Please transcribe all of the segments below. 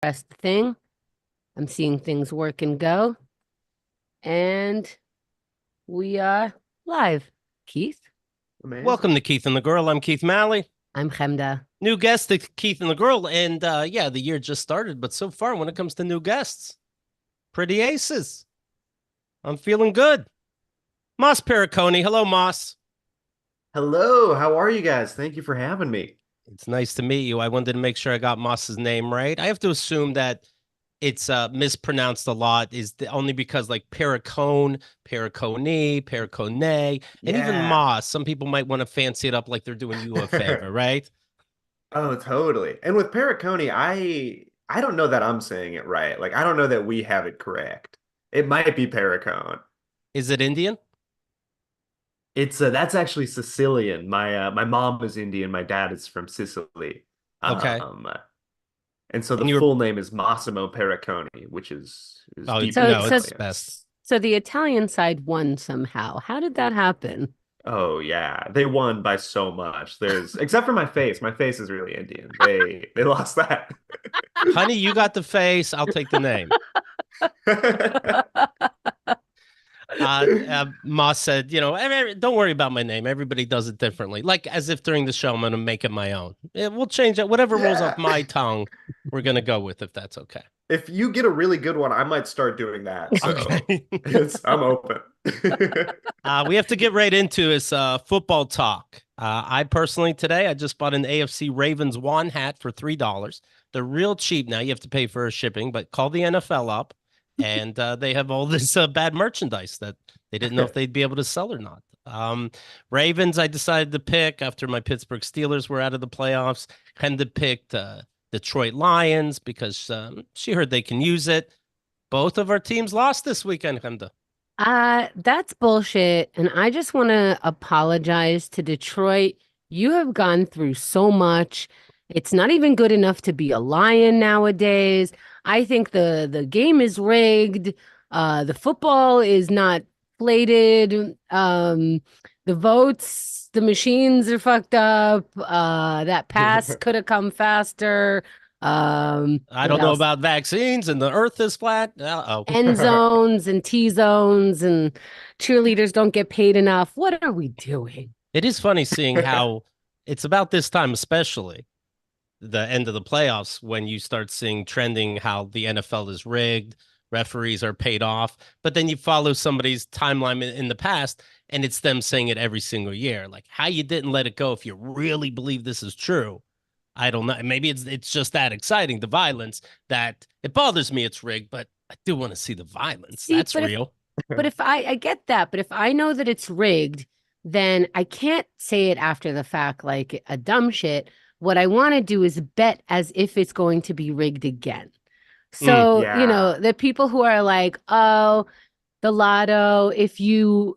Press the thing. I'm seeing things work and go. And we are live. Keith, Welcome Amazing. to Keith and the Girl. I'm Keith Malley. I'm Chemda. New guest to Keith and the Girl. And yeah, the year just started, but so far when it comes to new guests, pretty aces. I'm feeling good. Moss Perricone. Hello, Moss. Hello, how are you guys? Thank you for having me. It's nice to meet you. I wanted to make sure I got Moss's name right. I have to assume that it's mispronounced a lot only because like Perricone, Perricone, Perricone, and even Yeah. Moss. Some people might want to fancy it up like they're doing you a favor, right? Oh, totally. And with Perricone, I don't know that I'm saying it right. Like I don't know that we have it correct. It might be Perricone. Is it Indian? It's that's actually Sicilian. My mom is Indian, my dad is from Sicily. Okay. Um and so the And you're full name is Massimo Perricone, which is Oh, deeply So, no, so, it's Italian. best. so the Italian side won somehow. How did that happen? Oh yeah, they won by so much. There's except for my face. My face is really Indian. They lost that. Honey, you got the face. I'll take the name. Moss said, don't worry about my name. Everybody does it differently. Like as if during the show, I'm going to make it my own. Yeah, we'll change it. Whatever rolls off Yeah. my tongue, we're going to go with if that's okay. If you get a really good one, I might start doing that. So Okay. I'm open. We have to get right into this football talk. I personally today, I just bought an AFC Ravens one hat for $3. They're real cheap now. You have to pay for shipping, but call the NFL up, and they have all this bad merchandise that they didn't know if they'd be able to sell or not. Ravens, I decided to pick after my Pittsburgh Steelers were out of the playoffs. Kind of picked Detroit Lions because she heard they can use it. Both of our teams lost this weekend, Hemda. That's bullshit. And I just want to apologize to Detroit. You have gone through so much. It's not even good enough to be a Lion nowadays. I think the game is rigged. The football is not plated. The votes, the machines are fucked up. That pass could have come faster. I What don't know else? about vaccines and the earth is flat. Uh-oh. End zones and T zones and cheerleaders don't get paid enough. What are we doing? It is funny seeing how it's about this time, especially the end of the playoffs, when you start seeing trending how the NFL is rigged, referees are paid off, but then you follow somebody's timeline in the past and it's them saying it every single year. Like how you didn't let it go if you really believe this is true. I don't know. Maybe it's just that exciting, the violence, that it bothers me it's rigged, but I do want to see the violence. See, That's real. but if I get that, but if I know that it's rigged, then I can't say it after the fact like a dumb shit. What I want to do is bet as if it's going to be rigged again. Mm. So, Yeah. the people who are like, oh, the lotto, if you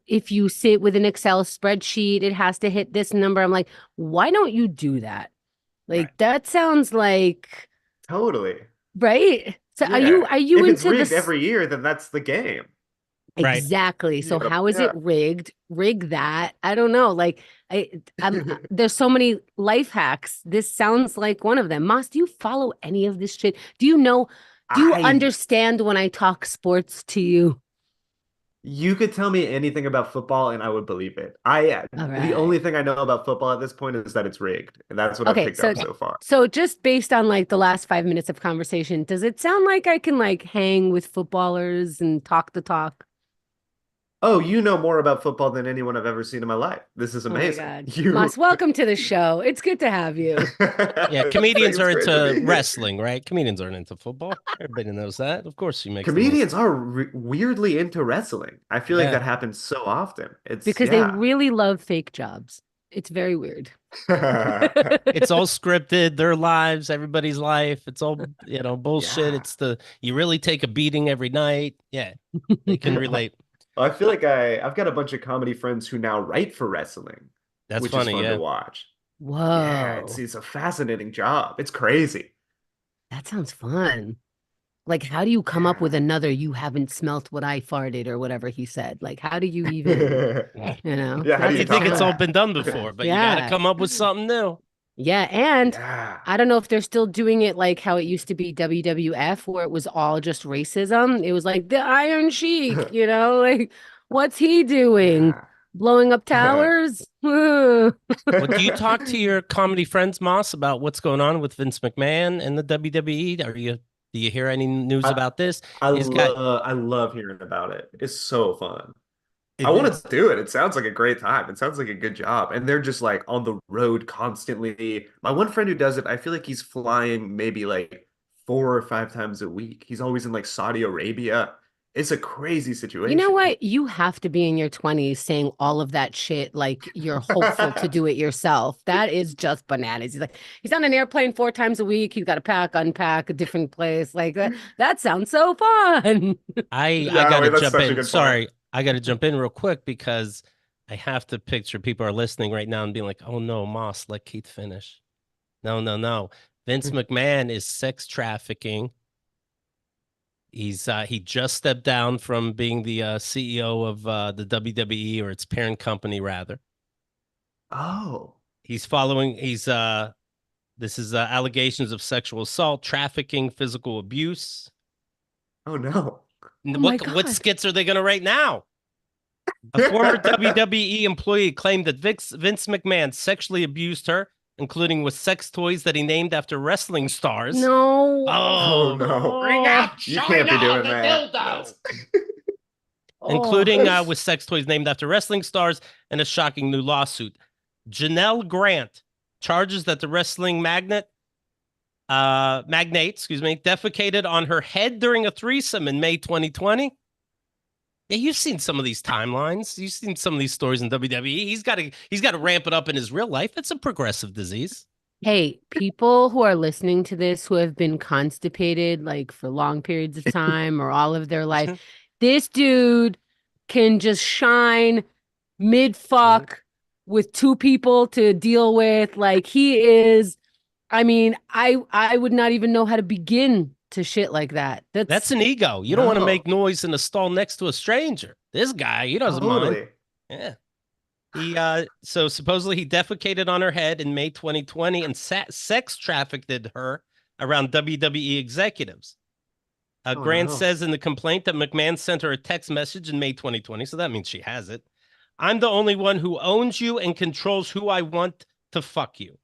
sit with an Excel spreadsheet, it has to hit this number. I'm like, why don't you do that? Right. Like that sounds like, Totally. right? So are Yeah. you are you If it's into rigged this? every year, then that's the game. Right. Exactly. You So gotta, how is it yeah. rigged? Rig that. I don't know. Like there's so many life hacks. This sounds like one of them. Moss, do you follow any of this shit? Do you I understand when I talk sports to you? You could tell me anything about football and I would believe it. All The right. only thing I know about football at this point is that it's rigged, and that's what I've Okay, picked so up so far. so just based on like the last 5 minutes of conversation, does it sound like I can like hang with footballers and talk the talk? Oh, you know more about football than anyone I've ever seen in my life. This is Oh my amazing. God. You Moss, welcome to the show. It's good to have you. Yeah, comedians It's are great to into be here. wrestling, right? Comedians aren't into football. Everybody knows that. Of course, she makes the most. Comedians are weirdly into wrestling. I feel like Yeah. that happens so often. It's Because they yeah. really love fake jobs. It's very weird. It's all scripted, their lives, everybody's life. It's all, bullshit. Yeah. It's you really take a beating every night. Yeah, they can relate. I feel like I've got a bunch of comedy friends who now write for wrestling, That's which is funny. fun to Yeah. watch. Yeah, it's Whoa, it's a fascinating job. It's crazy. that sounds fun. Like, how do you come up with Yeah. another you haven't smelt what I farted or whatever he said? Like, how do you even, Yeah, how do that's you You a think top it's all challenge. that? been done before, but you got to Yeah. come up with something new. Yeah, and Yeah. I don't know if they're still doing it like how it used to be WWF, where it was all just racism. It was like the Iron Sheik, like what's he doing? Yeah. Blowing up towers? Ugh. Well, do you talk to your comedy friends, Moss, about what's going on with Vince McMahon and the WWE? Do you hear any news I about this? I He's got love hearing about it. It's so fun. I it want is. to do it. It sounds like a great time. It sounds like a good job. And they're just like on the road constantly. My one friend who does it, I feel like he's flying maybe like 4 or 5 times a week. He's always in like Saudi Arabia. It's a crazy You know situation. what? You have to be in your 20s saying all of that shit like you're hopeful to do it yourself. That is just bananas. He's on an airplane 4 times a week. He's got to pack, unpack a different place. Like that sounds so fun. I Yeah, gotta wait, that's jump such a in. good point. Sorry, I gotta jump in real quick because I have to picture people are listening right now and being like, "Oh no, Moss, let Keith finish." No, no, no. Vince McMahon is sex trafficking. He just stepped down from being the CEO of the WWE or its parent company rather. Oh, He's following he's this is allegations of sexual assault, trafficking, physical abuse. oh no. Oh my What God. skits are they going to write now? A former WWE employee claimed that Vince McMahon sexually abused her, including with sex toys that he named after wrestling stars. No. Oh Oh, no. bring out You can't be China, doing the that. dildo. Oh. Including with sex toys named after wrestling stars and a shocking new lawsuit. Janelle Grant charges that the wrestling magnate, excuse me, defecated on her head during a threesome in May 2020. Yeah, you've seen some of these timelines. You've seen some of these stories in WWE. He's got to ramp it up in his real life. It's a progressive disease. Hey, people who are listening to this who have been constipated like for long periods of time or all of their life, this dude can just shine mid fuck with two people to deal with. Like he is, I mean, I would not even know how to begin to shit like that. That's That's an ego. You don't want to make No, noise in a stall next to a stranger. This guy, he doesn't mind. totally. Yeah. So supposedly he defecated on her head in May 2020 and sex trafficked her around WWE executives. Oh Grant no. says in the complaint that McMahon sent her a text message in May 2020, so that means she has it. I'm the only one who owns you and controls who I want to fuck you.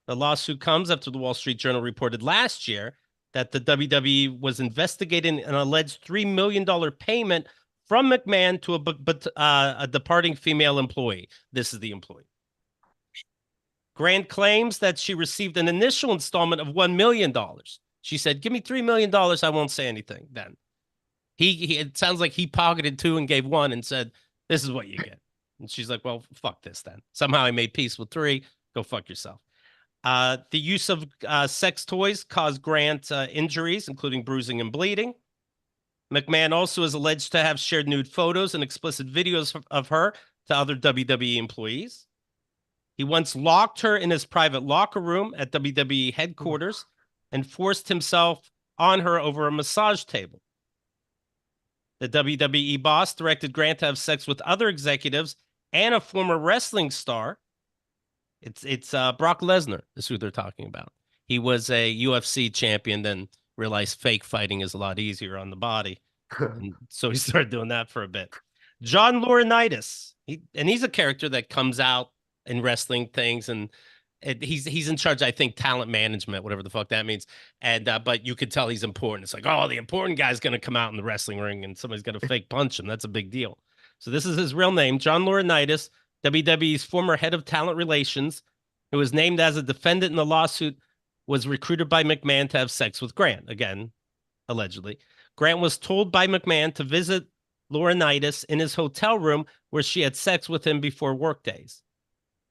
The lawsuit comes after the Wall Street Journal reported last year that the WWE was investigating an alleged $3 million payment from McMahon to a departing female employee. This is the employee. Grant claims that she received an initial installment of $1 million. She said, "Give me $3 million. I won't say anything." Then it sounds like he pocketed two and gave one and said, "This is what you get." And she's like, "Well, fuck this then." Somehow I made peace with three. Go fuck yourself. The use of sex toys caused Grant injuries, including bruising and bleeding. McMahon also is alleged to have shared nude photos and explicit videos of her to other WWE employees. He once locked her in his private locker room at WWE headquarters and forced himself on her over a massage table. The WWE boss directed Grant to have sex with other executives and a former wrestling star. It's Brock Lesnar is who they're talking about. He was a UFC champion, then realized fake fighting is a lot easier on the body. And so he started doing that for a bit. John Laurinaitis, he's a character that comes out in wrestling things, and he's in charge, I think, talent management, whatever the fuck that means. And but you could tell he's important. It's like, oh, the important guy's going to come out in the wrestling ring, and somebody's going to fake punch him. That's a big deal. So this is his real name, John Laurinaitis, WWE's former head of talent relations, who was named as a defendant in the lawsuit, was recruited by McMahon to have sex with Grant. Again, allegedly. Grant was told by McMahon to visit Laurinaitis in his hotel room where she had sex with him before workdays.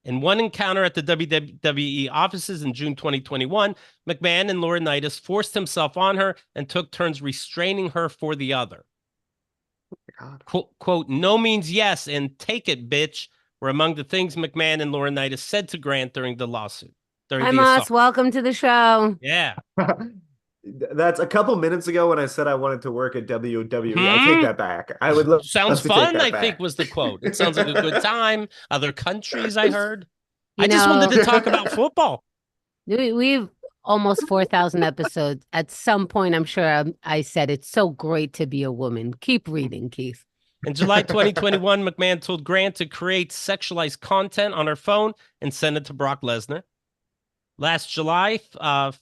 In one encounter at the WWE offices in June 2021, McMahon and Laurinaitis forced himself on her and took turns restraining her for the other. God. Quote, "No means yes and take it, bitch," were among the things McMahon and Laurinaitis said to Grant during the lawsuit, during Hi, the Moss. assault. Welcome to the show. Yeah. That's a couple minutes ago when I said I wanted to work at WWE. I take Hmm? that back. I would love Sounds to take fun, that I think back. was the quote. It sounds like a good time. Other countries, I heard. I You just wanted know, to talk about football. We've almost 4,000 episodes. At some point, I'm sure I said it's so great to be a woman. Keep reading, Keith. In July 2021, McMahon told Grant to create sexualized content on her phone and send it to Brock Lesnar. Last July,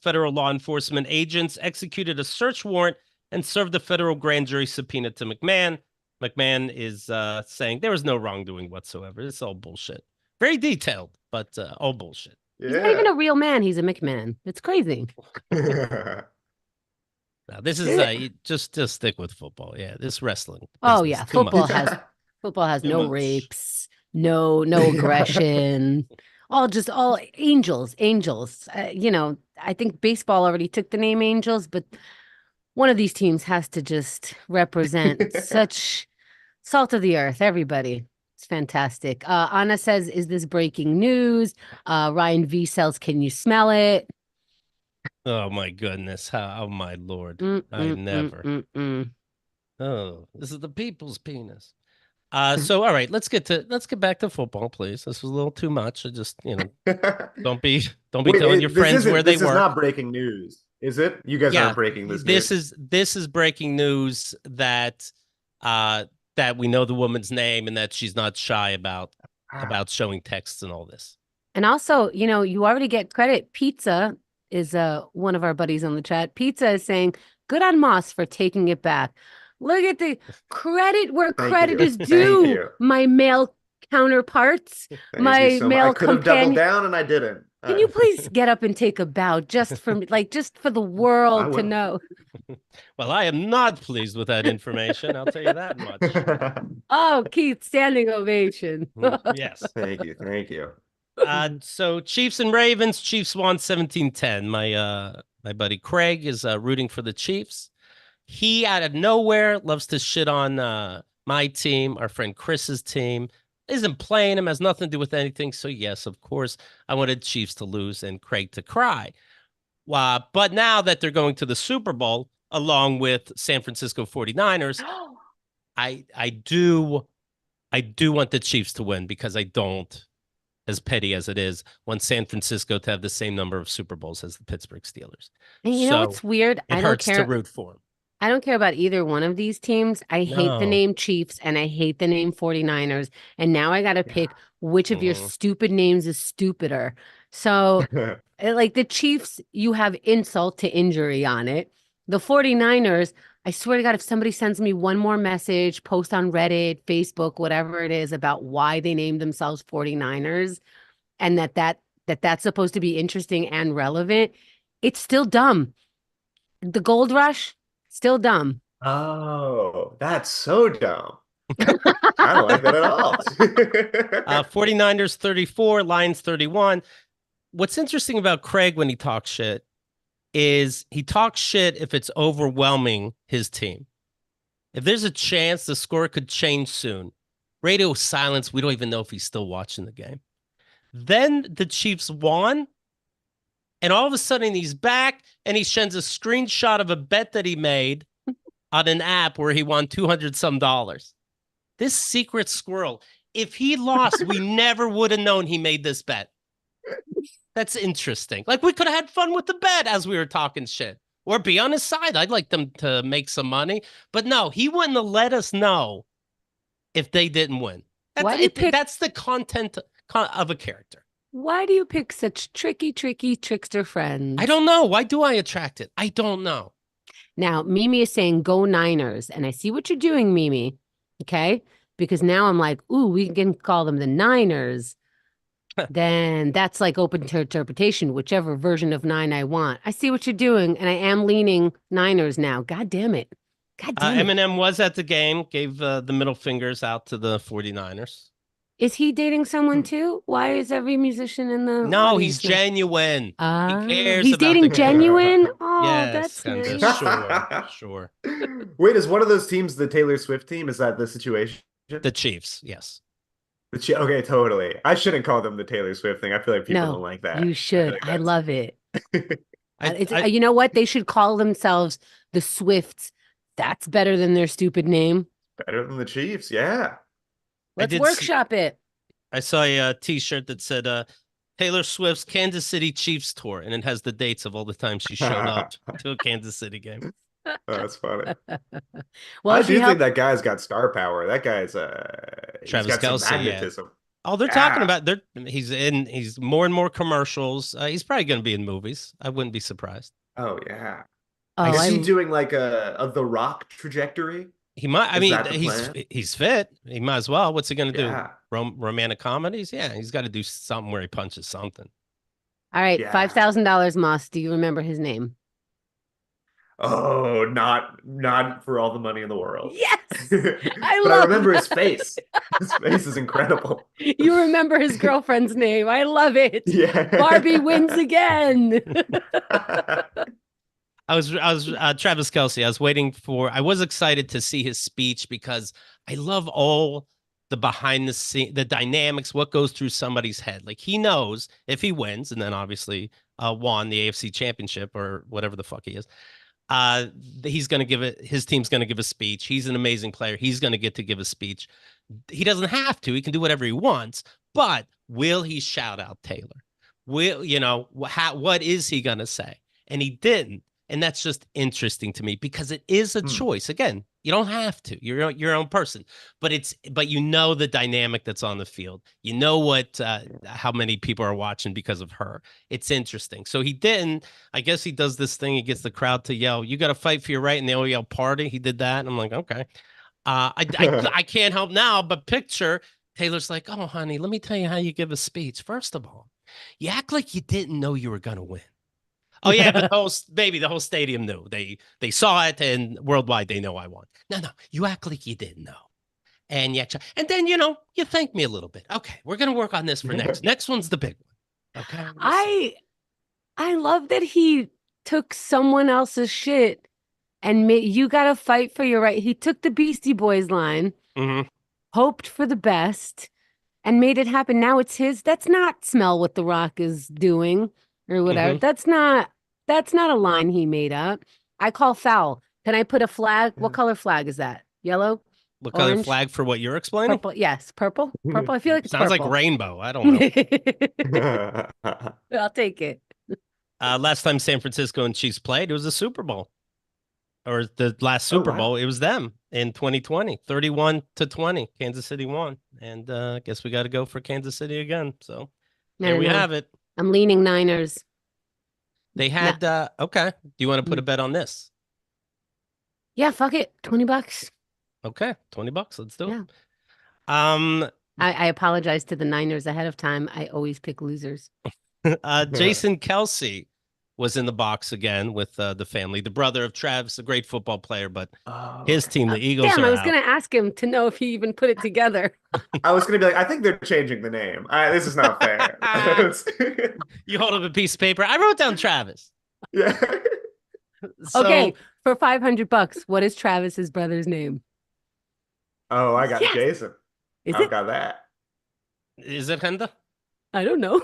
federal law enforcement agents executed a search warrant and served a federal grand jury subpoena to McMahon. McMahon is saying there was no wrongdoing whatsoever. It's all bullshit. Very detailed, but all bullshit. He's not even a real man. He's a McMahon. It's crazy. Now, this is just stick with football. Yeah, this wrestling. Oh yeah, football has Too no much. rapes, no aggression. All angels. I think baseball already took the name Angels, but one of these teams has to just represent such salt of the earth. Everybody. It's fantastic. Anna says, "Is this breaking news?" Ryan V sells, "Can you smell it?" Oh my goodness! Oh my lord! I Mm, never. mm, mm. Oh, this is the people's penis. So all right, let's get back to football, please. This was a little too much. I just, don't be Wait, telling your friends where they this is work. not breaking news, is it? You guys Yeah, aren't breaking this news. this is breaking news that that we know the woman's name and that she's not shy about showing texts and all this. And also, you already get credit. Pizza is one of our buddies on the chat. Pizza is saying, "Good on Moss for taking it back." Look at the credit where Thank credit you. is Thank due, you. my male counterparts, Thank my you so much. I male could have doubled companion. down and I didn't. Can you please get up and take a bow just for me, just for the world to will. know? Well, I am not pleased with that information. I'll tell you that much. Oh, Keith, standing ovation. Yes. Thank you. Thank you. So Chiefs and Ravens. Chiefs won 17-10. My buddy Craig is rooting for the Chiefs. He out of nowhere loves to shit on my team, our friend Chris's team. Isn't playing him, has nothing to do with anything. So yes, of course, I wanted Chiefs to lose and Craig to cry. But now that they're going to the Super Bowl along with San Francisco 49ers, I do want the Chiefs to win because I don't, as petty as it is, want San Francisco to have the same number of Super Bowls as the Pittsburgh Steelers. And you know what's weird? It hurts to root for them. I don't care about either one of these teams. I hate the name Chiefs and I hate the name 49ers. And now I got to pick which of your stupid names is stupider. So, like the Chiefs, you have insult to injury on it. The 49ers, I swear to God, if somebody sends me one more message, post on Reddit, Facebook, whatever it is about why they named themselves 49ers and that's supposed to be interesting and relevant, it's still dumb. The gold rush, still dumb. Oh, that's so dumb. I don't like that at all. 49ers 34, Lions 31. What's interesting about Craig when he talks shit is he talks shit if it's overwhelming his team. If there's a chance the score could change soon, radio silence, we don't even know if he's still watching the game. Then the Chiefs won, and all of a sudden he's back, and he sends a screenshot of a bet that he made on an app where he won $200 some. This secret squirrel, if he lost, we never would have known he made this bet. That's interesting. Like, we could have had fun with the bet as we were talking shit. Or be on his side. I'd like them to make some money. But no, he wouldn't have let us know if they didn't win. That's the content of a character. Why do you pick such tricky trickster friends? I don't know. Why do I attract it? I don't know. Now, Mimi is saying, "Go Niners." And I see what you're doing, Mimi. Okay? Because now I'm like, ooh, we can call them the Niners. Then that's like open to interpretation, whichever version of 9 I want. I see what you're doing, and I am leaning Niners now. God damn it. God damn it. Eminem was at the game, gave the middle fingers out to the 49ers. Is he dating someone too? Why is every musician in the No, he's genuine. He cares. He's dating genuine? Oh, yes, that's nice. Sure. Wait, is one of those teams the Taylor Swift team? Is that the situation? The Chiefs, yes. Okay, totally. I shouldn't call them the Taylor Swift thing. I feel like people don't like that. You should. I love it. I you know what? They should call themselves the Swifts. That's better than their stupid name. Better than the Chiefs, yeah. Let's workshop it. I saw a T-shirt that said, Taylor Swift's Kansas City Chiefs tour, and it has the dates of all the times she showed up to a Kansas City game. That's funny. Well, I she do think helped. that guy's got star power. That guy's he's Travis got some Kelce, yeah. magnetism. Oh, they're talking Yeah. about he's more and more commercials. He's probably going to be in movies. I wouldn't be surprised. Oh yeah. I Oh, Is he I doing like a The Rock trajectory? He might. I Is mean, that the plan? he's fit. He might as well. What's he going to do? Yeah. Romantic comedies? Yeah, he's got to do something where he punches something. all right. Yeah. $5,000, Moss. Do you remember his name? Oh, not for all the money in the world. Yes, I But I love remember his that. face. His face is incredible. You remember his girlfriend's name. I love it. Barbie wins Yeah. again. I was Travis Kelce. I was excited to see his speech because I love all the behind the scene, the dynamics, what goes through somebody's head. Like he knows if he wins, and then obviously won the AFC championship or whatever the fuck he is, uh, he's going to give it, his team's going to give a speech. He's an amazing player. He's going to get to give a speech. He doesn't have to, he can do whatever he wants, but will he shout out Taylor? What is he going to say? And he didn't. And that's just interesting to me because it is a choice. Again, you don't have to. You're your own person, but you know the dynamic that's on the field. You know what how many people are watching because of her. It's interesting. So he didn't. I guess he does this thing. He gets the crowd to yell, "You got to fight for your right," and they all yell "Party." He did that, and I'm like, okay. I can't help now, but picture Taylor's like, "Oh, honey, let me tell you how you give a speech. First of all, you act like you didn't know you were gonna win." Oh yeah, but the whole stadium knew. They saw it, and worldwide they know I won. No, you act like you didn't know, and and then you thank me a little bit. Okay, we're gonna work on this for next. Next one's the big one. Okay. I love that he took someone else's shit and you got to fight for your right. He took the Beastie Boys line, hoped for the best, and made it happen. Now it's his. That's not smell what The Rock is doing or whatever. That's not a line he made up. I call foul. Can I put a flag? What color flag is that? Yellow? What color Orange? flag for what you're explaining? Purple. Yes, purple. Purple. I feel like it's Sounds purple. like rainbow. I don't know. I'll take it. Last time San Francisco and Chiefs played, it was a Super Bowl. Or the last Super Bowl, it was them in 2020, 31-20. Kansas City won. And I guess we got to go for Kansas City again. So there we have it. I'm leaning Niners. They had, okay. Do you want to put a bet on this? Yeah, fuck it. $20. Okay, $20. Let's do it. I apologize to the Niners ahead of time. I always pick losers. Jason Kelce was in the box again with the family. The brother of Travis, a great football player, but his team, the Eagles, I was out. going to ask him to know if he even put it together. I was going to be like, I think they're changing the name. This is not fair. You hold up a piece of paper. I wrote down Travis. Yeah. Okay, for $500, what is Travis's brother's name? Oh, I got Jason. I've got that. Is it Kenda? I don't know.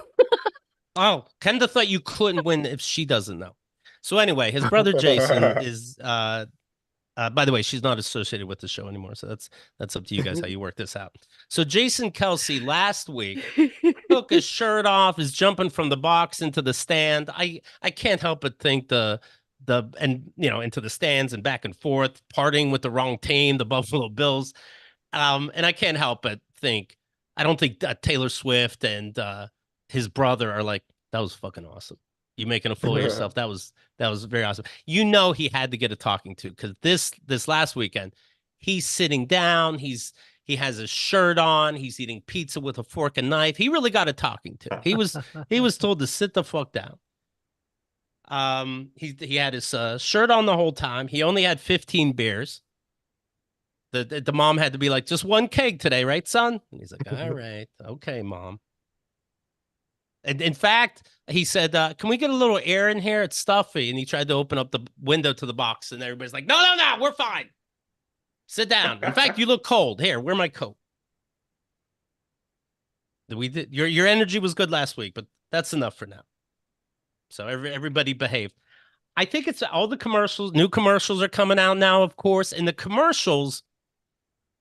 Oh, Kenda thought you couldn't win if she doesn't know. So anyway, his brother Jason is by the way, she's not associated with the show anymore. So that's up to you guys how you work this out. So Jason Kelce last week took his shirt off, is jumping from the box into the stand. I can't help but think into the stands and back and forth, partying with the wrong team, the Buffalo Bills. And I can't help but think, I don't think Taylor Swift and his brother are like, that was fucking awesome. You making a fool of yourself. That was very awesome. He had to get a talking to because this last weekend, he's sitting down. He has his shirt on. He's eating pizza with a fork and knife. He really got a talking to. He was told to sit the fuck down. He had his shirt on the whole time. He only had 15 beers. The mom had to be like, just one keg today, right, son? And he's like, all right, okay, mom. And in fact, he said, can we get a little air in here? It's stuffy. And he tried to open up the window to the box, and everybody's like, no, we're fine. Sit down. In fact, you look cold. Here, wear my coat. Your energy was good last week, but that's enough for now. So everybody behaved. I think it's all the commercials. New commercials are coming out now, of course, and the commercials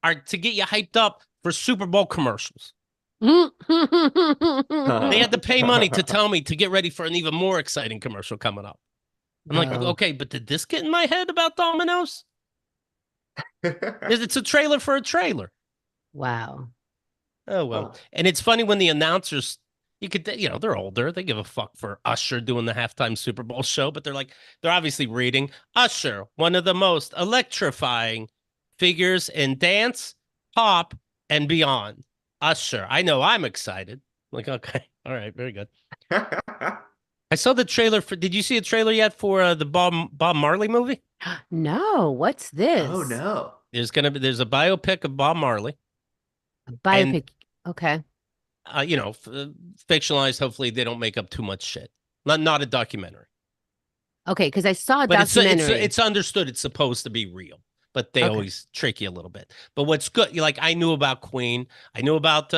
are to get you hyped up for Super Bowl commercials. They had to pay money to tell me to get ready for an even more exciting commercial coming up. I'm like, Wow. okay, but did this get in my head about Domino's? It's a trailer for a trailer. Wow. Oh, well. And it's funny when the announcers, they're older. They give a fuck for Usher doing the halftime Super Bowl show, but they're obviously reading Usher, one of the most electrifying figures in dance, pop, and beyond. Usher. I know I'm excited. Like, okay. All right. Very good. I saw the trailer did you see a trailer yet for the Bob Marley movie? No, what's Oh this? no. There's a biopic of Bob Marley. A And biopic. Okay. Fictionalized. Hopefully, they don't make up too much shit. Not a documentary, Okay, because I saw a but documentary. it's understood it's supposed to be real, but they Okay. always trick you a little bit. But what's good, like I knew about Queen, I knew about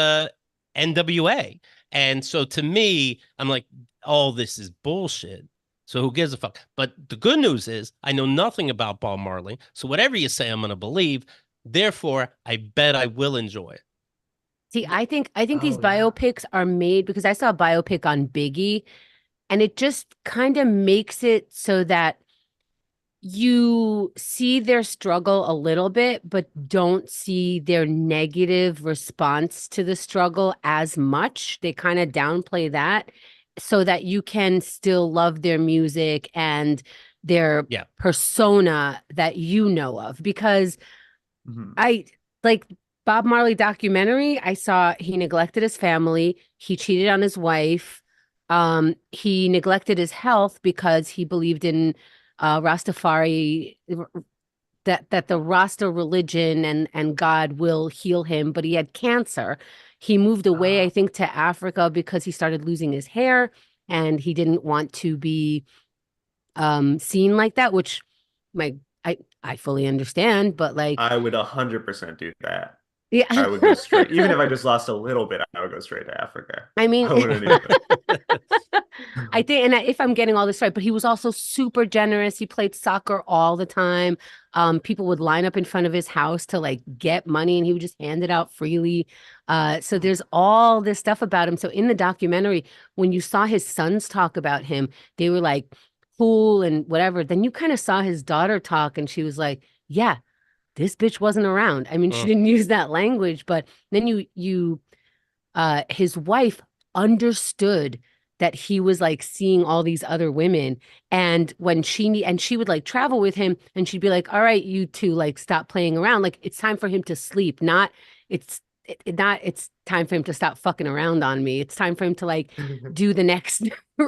NWA, and so to me, I'm like, all this is bullshit. So who gives a fuck? But the good news is I know nothing about Bob Marley, so whatever you say, I'm going to believe. Therefore, I bet I will enjoy it. See, I think these Oh yeah. biopics are made because I saw a biopic on Biggie, and it just kind of makes it so that you see their struggle a little bit, but don't see their negative response to the struggle as much. They kind of downplay that so that you can still love their music and their Yeah. persona that you know of. Because Mhm. I like Bob Marley documentary, I saw he neglected his family, he cheated on his wife, he neglected his health because he believed in Rastafari, that the Rasta religion and God will heal him, but he had cancer. He moved away, I Ah. think, to Africa because he started losing his hair and he didn't want to be seen like that, which my I fully understand, but like, I would 100% do that. yeah. I would go straight. Even if I just lost a little bit, I would go straight to Africa. I mean, I wouldn't even. I think, and if I'm getting all this right, but he was also super generous. He played soccer all the time. People would line up in front of his house to like get money, and he would just hand it out freely. So there's all this stuff about him. So in the documentary, when you saw his sons talk about him, they were like cool and whatever. Then you kind of saw his daughter talk, and she was like, "Yeah, this bitch wasn't around." I mean, she didn't use that language, but then his wife understood that he was like seeing all these other women, and when she would like travel with him and she'd be like, all right, you two, like, stop playing around, like it's time for him to sleep, not it's time for him to stop fucking around on me, it's time for him to like do the next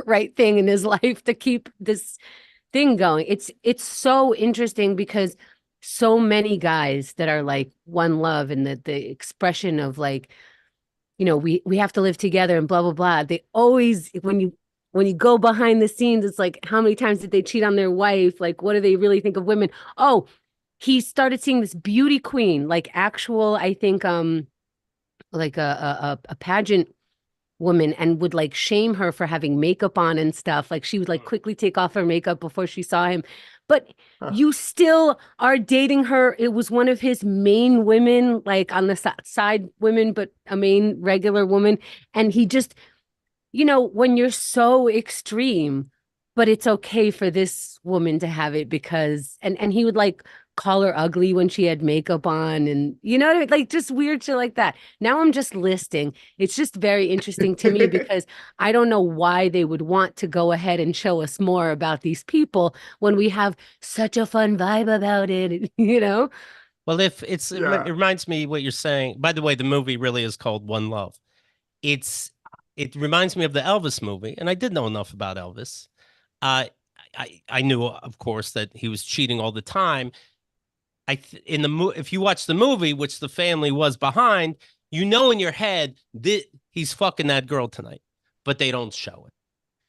right thing in his life to keep this thing going. It's so interesting because so many guys that are like one love and the expression of like, we have to live together and blah blah blah. They always, when you go behind the scenes, it's like, how many times did they cheat on their wife? Like, what do they really think of women? Oh, he started seeing this beauty queen, like actual, I think, like a pageant woman, and would like shame her for having makeup on and stuff. Like she would like quickly take off her makeup before she saw him. But Huh. you still are dating her. It was one of his main women, like on the side women, but a main regular woman. And he just, when you're so extreme, but it's okay for this woman to have it because, and he would like call her ugly when she had makeup on, and you know what I mean? Like just weird shit like that. Now I'm just listing. It's just very interesting to me because I don't know why they would want to go ahead and show us more about these people when we have such a fun vibe about it, you know? Well, if it Yeah. reminds me what you're saying. By the way, the movie really is called One Love. It's it reminds me of the Elvis movie, and I did know enough about Elvis. Uh, I knew, of course, that he was cheating all the time. If you watch the movie, which the family was behind, in your head that he's fucking that girl tonight, but they don't show it.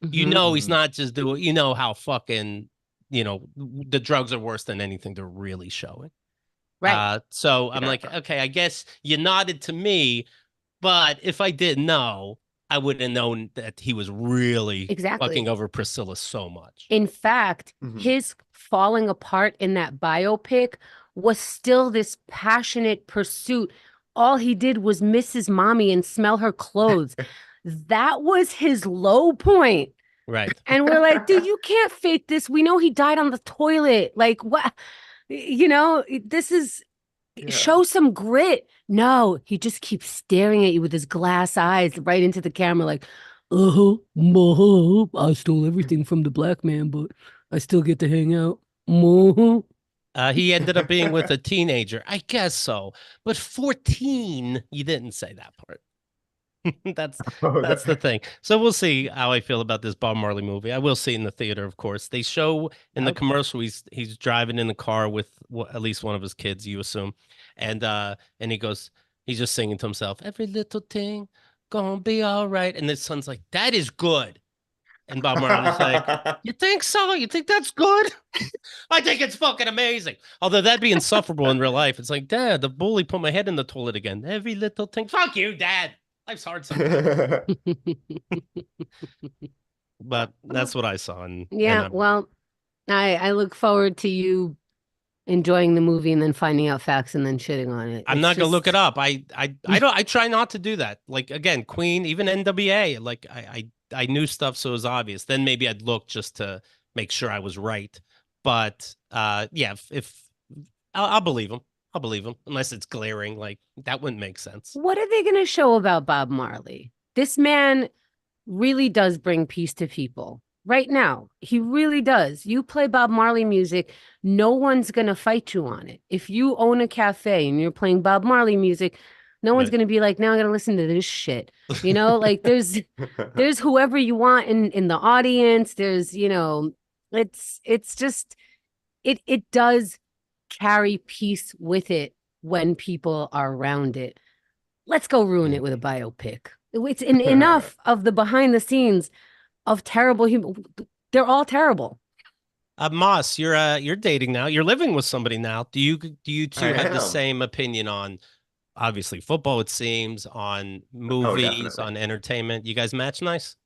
Hmm. He's Mhm. not just doing. How fucking the drugs are worse than anything they're really showing. Right. So I'm Yeah. like, okay, I guess you nodded to me, but if I didn't know, I would have known that he was really fucking Exactly. over Priscilla so much. In fact, Mhm. his falling apart in that biopic was still this passionate pursuit all he did was miss his mommy and smell her clothes. That was his low point. Right. And we're like, dude, you can't fake this. We know he died on the toilet. Like, what? This is Yeah. show some grit. No, he just keeps staring at you with his glass eyes right into the camera, like, I stole everything from the black man, but I still get to hang out. He ended up being with a teenager. I guess so. But 14, you didn't say that part. that's Oh, that's the thing. So we'll see how I feel about this Bob Marley movie. I will see it in the theater, of course. They show in the Yep. commercial he's driving in the car with at least one of his kids, you assume, and he's just singing to himself, "Every little thing gonna be all right." And his son's like, "That is good." And Bob Marley's like, "You think so? You think that's good?" I think it's fucking amazing. Although that'd be insufferable in real life. It's like, Dad, the bully put my head in the toilet again. Every little thing. Fuck you, Dad. Life's hard sometimes. But that's what I saw. And Yeah, well, I look forward to you enjoying the movie and then finding out facts and then shitting on it. I'm It's not gonna look it just up. I try not to do that. Like again, Queen, even NWA. Like I knew stuff, so it was obvious. Then maybe I'd look just to make sure I was right. But yeah, if I'll believe him. I'll believe him unless it's glaring. Like that wouldn't make sense. what are they going to show about Bob Marley? This man really does bring peace to people. Right now, he really does. You play Bob Marley music, no one's going to fight you on it. If you own a cafe and you're playing Bob Marley music, no one's Right. going to be like, now I got to listen to this shit. Like there's whoever you want in the audience. There's, it's just it does carry peace with it when people are around it. Let's go ruin it with a biopic. It's enough of the behind the scenes of terrible human. They're all terrible. Moss, you're dating now. You're living with somebody now. Do you I two have the am. same opinion on obviously football, it seems, on Oh, movies, definitely. on entertainment? You guys match nice?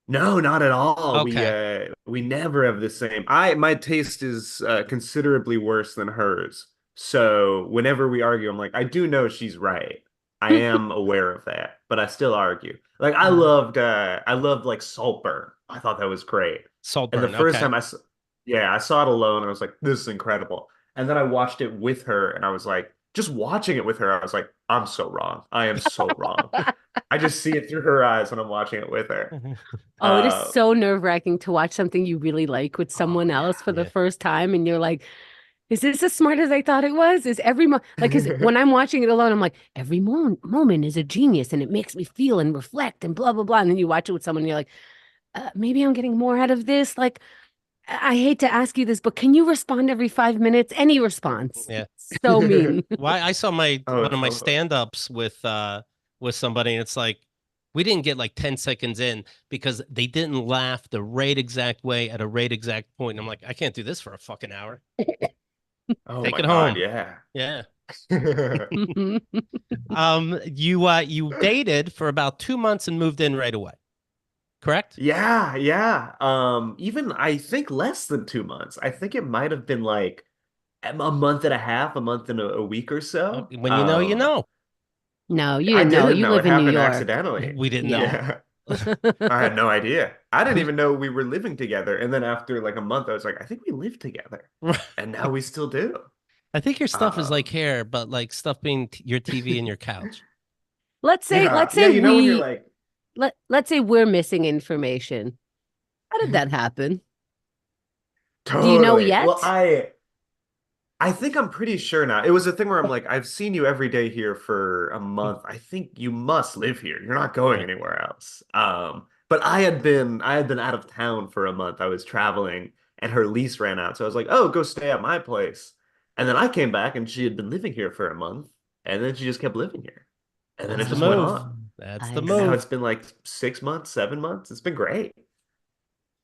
No, not at all. Okay. We never have the same. I My taste is considerably worse than hers. So whenever we argue, I'm like, I do know she's right. I am aware of that, but I still argue. Like Uh, I loved like Saltburn. I thought that was great. And the Saltburn. first Okay. time yeah, I saw it alone and I was like, this is incredible. And then I watched it with her and I was like, just watching it with her, I was like, I'm so wrong. I am so wrong. I just see it through her eyes when I'm watching it with her. oh, it is Uh, so nerve-wracking to watch something you really like with oh someone else for the Yeah. first time, and you're like, "Is this as smart as I thought it was?" Is every like, because yeah. when I'm watching it alone, I'm like, every moment is a genius, and it makes me feel and reflect and blah blah blah. And then you watch it with someone, and you're like, maybe I'm getting more out of this. Like, I hate to ask you this, but can you respond every 5 minutes? Any response? Yeah. So mean. Why I saw my Oh, one of my totally. stand-ups with somebody, and it's like we didn't get like 10 seconds in because they didn't laugh the right exact way at a right exact point. And I'm like, I can't do this for a fucking hour. Oh Take my it God, home. yeah. Yeah. You dated for about 2 months and moved in right away, correct? Yeah, yeah. Even I think less than 2 months. I think it might have been like a month and a half, a month and a week or so. When you know, you know. No, you I didn't know. didn't You know. It live in New happened York. accidentally. We didn't know. Yeah. Yeah. I had no idea. I didn't even know we were living together. And then after like a month, I was like, I think we live together. And now we still do. I think your stuff is like Um, hair, but like stuff being your TV and your couch. yeah, Let's yeah, say when you're like, let's say we're missing information. How did that happen? Do you know totally. Well, yet? I think I'm pretty sure now. It was a thing where I'm like, I've seen you every day here for a month. I think you must live here. You're not going Right. anywhere else. But I had been out of town for a month. I was traveling and her lease ran out. So I was like, oh, go stay at my place. And then I came back and she had been living here for a month. And then she just kept living here. And then it That's the just went move. on. That's the I And now see. move. it's been like 6 months, 7 months. It's been great.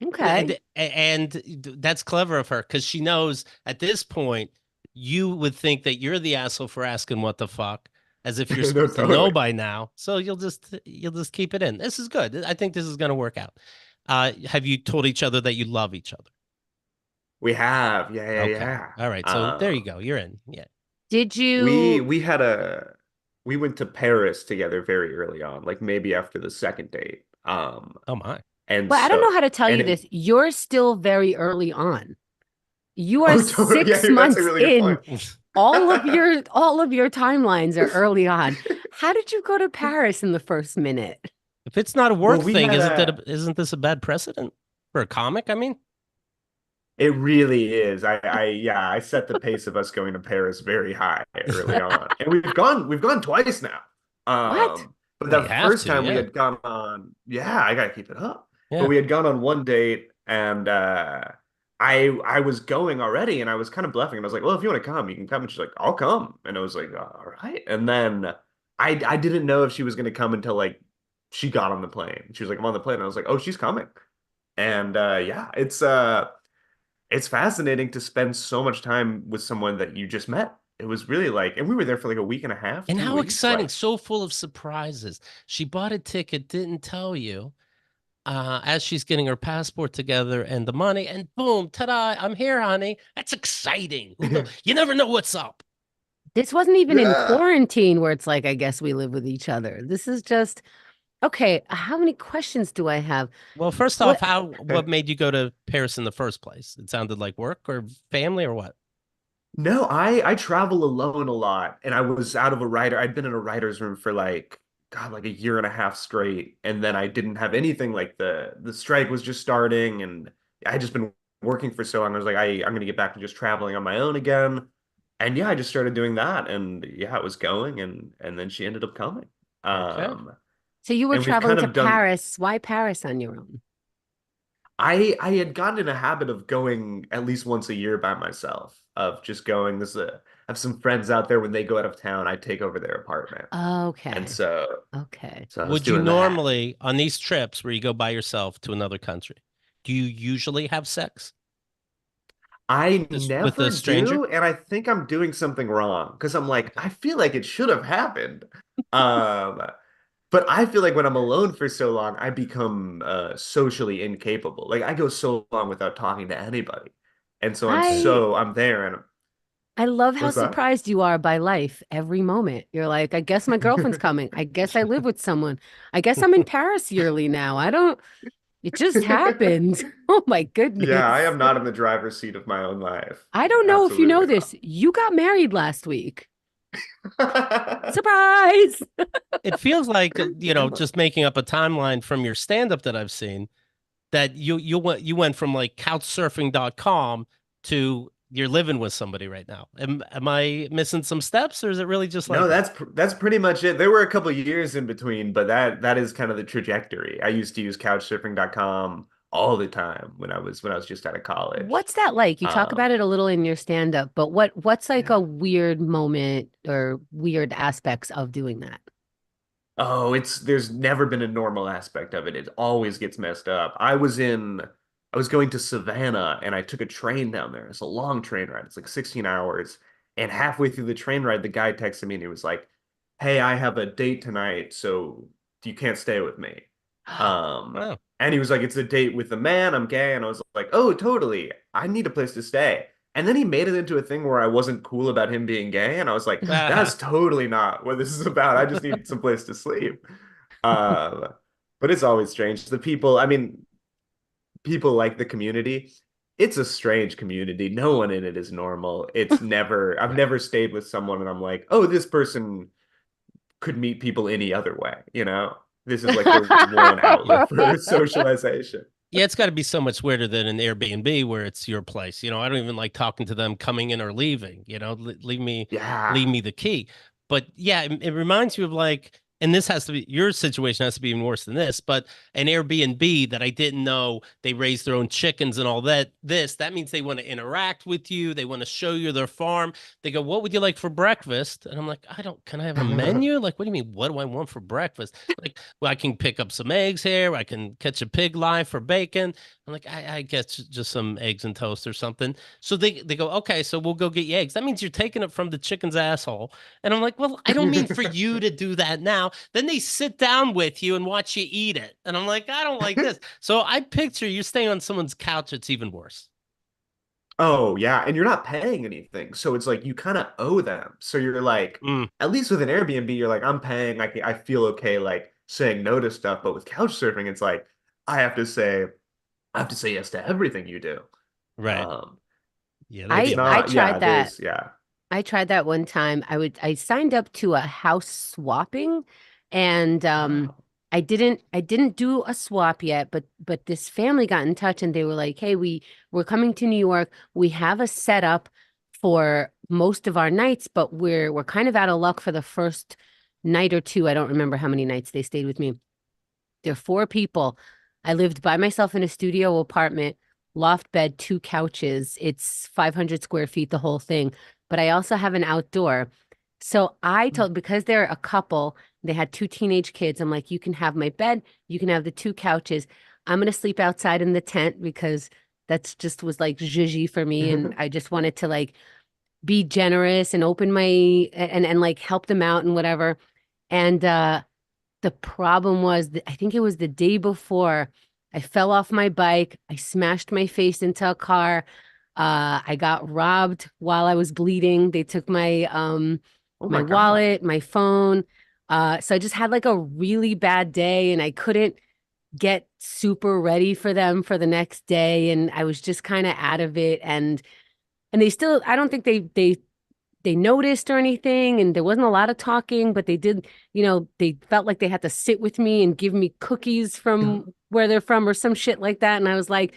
Okay. And that's clever of her because she knows at this point you would think that you're the asshole for asking what the fuck, as if you're No, supposed to know totally. by now. So you'll just keep it in. This is good. I think this is gonna work out. Have you told each other that you love each other? We have. Yeah, Okay. yeah, All right. yeah. So there you go. You're in. Yeah. Did you We had a we went to Paris together very early on, like maybe after the second date. Oh my. And Well, I don't know so, how to tell and you it, this. You're still very early on. You are oh, totally, yeah, 6 that's a months really good in. point. All of your timelines are early on. How did you go to Paris in the first minute? If it's not a Well, work we thing, had a, isn't this a bad precedent for a comic? I mean, it really is. Yeah, I set the pace of us going to Paris very high early on, and we've gone twice now. What? But well, you that have first to, time we yeah. had gone on, yeah, I gotta keep it up. But Yeah. we had gone on one date, and I was going already, and I was kind of bluffing. And I was like, "Well, if you want to come, you can come." And she's like, "I'll come." And I was like, "All right." And then I didn't know if she was gonna come until like she got on the plane. She was like, "I'm on the plane." And I was like, "Oh, she's coming." And yeah, it's fascinating to spend so much time with someone that you just met. It was really like, and we were there for like a week and a half, And two how weeks. exciting, Like, so full of surprises. She bought a ticket, didn't tell you, as she's getting her passport together and the money, and boom, ta-da, I'm here, honey. That's exciting. You never know what's up. This wasn't even in yeah. quarantine where it's like, I guess we live with each other. This is just, okay, how many questions do I have? Well, first off, What what made you go to Paris in the first place? It sounded like work or family or what? No, I travel alone a lot, and I was out of a writer. I'd been in a writer's room for like God, like a year and a half straight, and then I didn't have anything. Like the strike was just starting, and I had just been working for so long. I was like, I'm gonna get back to just traveling on my own again, and yeah, I just started doing that, and yeah, it was going, and then she ended up coming. Okay. Um, So you were and we've traveling kind to of done. Paris. Why Paris on your own? I had gotten in a habit of going at least once a year by myself, of just going. I have some friends out there when they go out of town, I take over their apartment. And Okay. Okay. so I was Would you doing that. normally, on these trips where you go by yourself to another country, do you usually have sex I just with a never stranger? do, and I think I'm doing something wrong because I'm like, Okay. I feel like it should have happened. Um, but I feel like when I'm alone for so long, I become socially incapable. Like I go so long without talking to anybody. And so Okay. I'm there and I love how what's that? surprised you are by life every moment. You're like, I guess my girlfriend's coming. I guess I live with someone. I guess I'm in Paris yearly now. I don't, it just happened. Oh my Yeah, I goodness. am not in the driver's seat of my own life. I don't know if you know Absolutely this. You got married last week. Surprise. It feels like, not. just making up a timeline from your stand-up that I've seen that you went from like couchsurfing.com to you're living with somebody right now. Am I missing some steps or is it really just No, like that? that's pretty much it. There were a couple years in between, but that is kind of the trajectory. I used to use couchsurfing.com all the time when I was just out of college. What's that like? You talk Um, about it a little in your stand-up, but what's like yeah. a weird moment or weird aspects of doing that? Oh, there's never been a normal aspect of it. It always gets messed up. I was going to Savannah and I took a train down there. It's a long train ride. It's like 16 hours. And halfway through the train ride, the guy texted me and he was like, "Hey, I have a date tonight, so you can't stay with me." Wow. And he was like, "It's a date with a man. I'm gay." And I was like, "Oh, totally. I need a place to stay." And then he made it into a thing where I wasn't cool about him being gay, and I was like, Ah, "That's totally not what this is about. I just need some place to sleep." Um, but it's always strange. The people, I mean, people like the community. It's a strange community. No one in it is normal. I've never stayed with someone and I'm like, "Oh, this person could meet people any other way, you know?" This is like their one outlet for socialization. yeah, it's got to be so much weirder than an Airbnb where it's your place. I don't even like talking to them coming in or leaving. Leave Yeah. me the key. But yeah, it reminds you of like, and this has to be your situation has to be even worse than this. But an Airbnb that I didn't know they raise their own chickens and all that. That means they want to interact with you. They want to show you their farm. They go, "What would you like for breakfast?" And I'm like, "I don't. Can I have a menu? Like, what do you mean? What do I want for breakfast?" Like, well, I can pick up some eggs here. I can catch a pig live for bacon. I'm like, I guess just some eggs and toast or something. So they go, okay, so we'll go get you eggs. That means you're taking it from the chicken's asshole. And I'm like, well, I don't mean for you to do that now. Then they sit down with you and watch you eat it. And I'm like, I don't like this. So I picture you staying on someone's couch. It's even worse. Oh yeah, and you're not paying anything, so it's like you kind of owe them. So you're like, Mm, at least with an Airbnb, you're like, I'm paying. I feel okay like saying no to stuff. But with couch surfing, it's like I have to say I have to say yes to everything you do. right. Um, Yeah, that'd be it's a I lot. not. tried Yeah, that. there's yeah. I tried that one time. I signed up to a house swapping and Oh, I didn't do a swap yet, but this family got in touch and they were like, "Hey, we're coming to New York. We have a setup for most of our nights, but we're kind of out of luck for the first night or two. I don't remember how many nights they stayed with me. There are four people. I lived by myself in a studio apartment, loft bed, two couches. It's 500 square feet, the whole thing. But I also have an outdoor. So I told, because they're a couple, they had two teenage kids. I'm like, you can have my bed, you can have the two couches. I'm going to sleep outside in the tent because that's just was like zhuzhy for me. And I just wanted to like be generous and open my and like help them out and whatever. And the problem was that I think it was the day before I fell off my bike. I smashed my face into a car. I got robbed while I was bleeding. They took oh my my God. wallet, my phone. So I just had like a really bad day and I couldn't get super ready for them for the next day. And I was just kind of out of it. And they still, I don't think they noticed or anything, and there wasn't a lot of talking, but they did, they felt like they had to sit with me and give me cookies from where they're from or some shit like that. And I was like,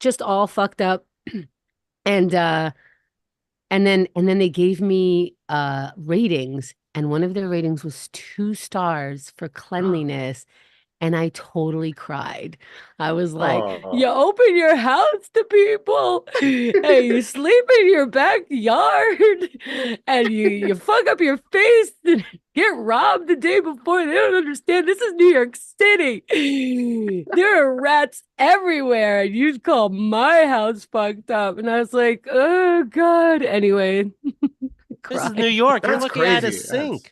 just all fucked up. And and then they gave me ratings, and one of their ratings was 2 stars for cleanliness. And I totally cried. I was like, you Oh. open your house to people and you sleep in your backyard and you fuck up your face and get robbed the day before. They don't understand. This is New York City. There are rats everywhere. And you'd call my house fucked up. And I was like, oh God. Anyway, This is New cried. York. You're That's looking at a crazy. That's sink.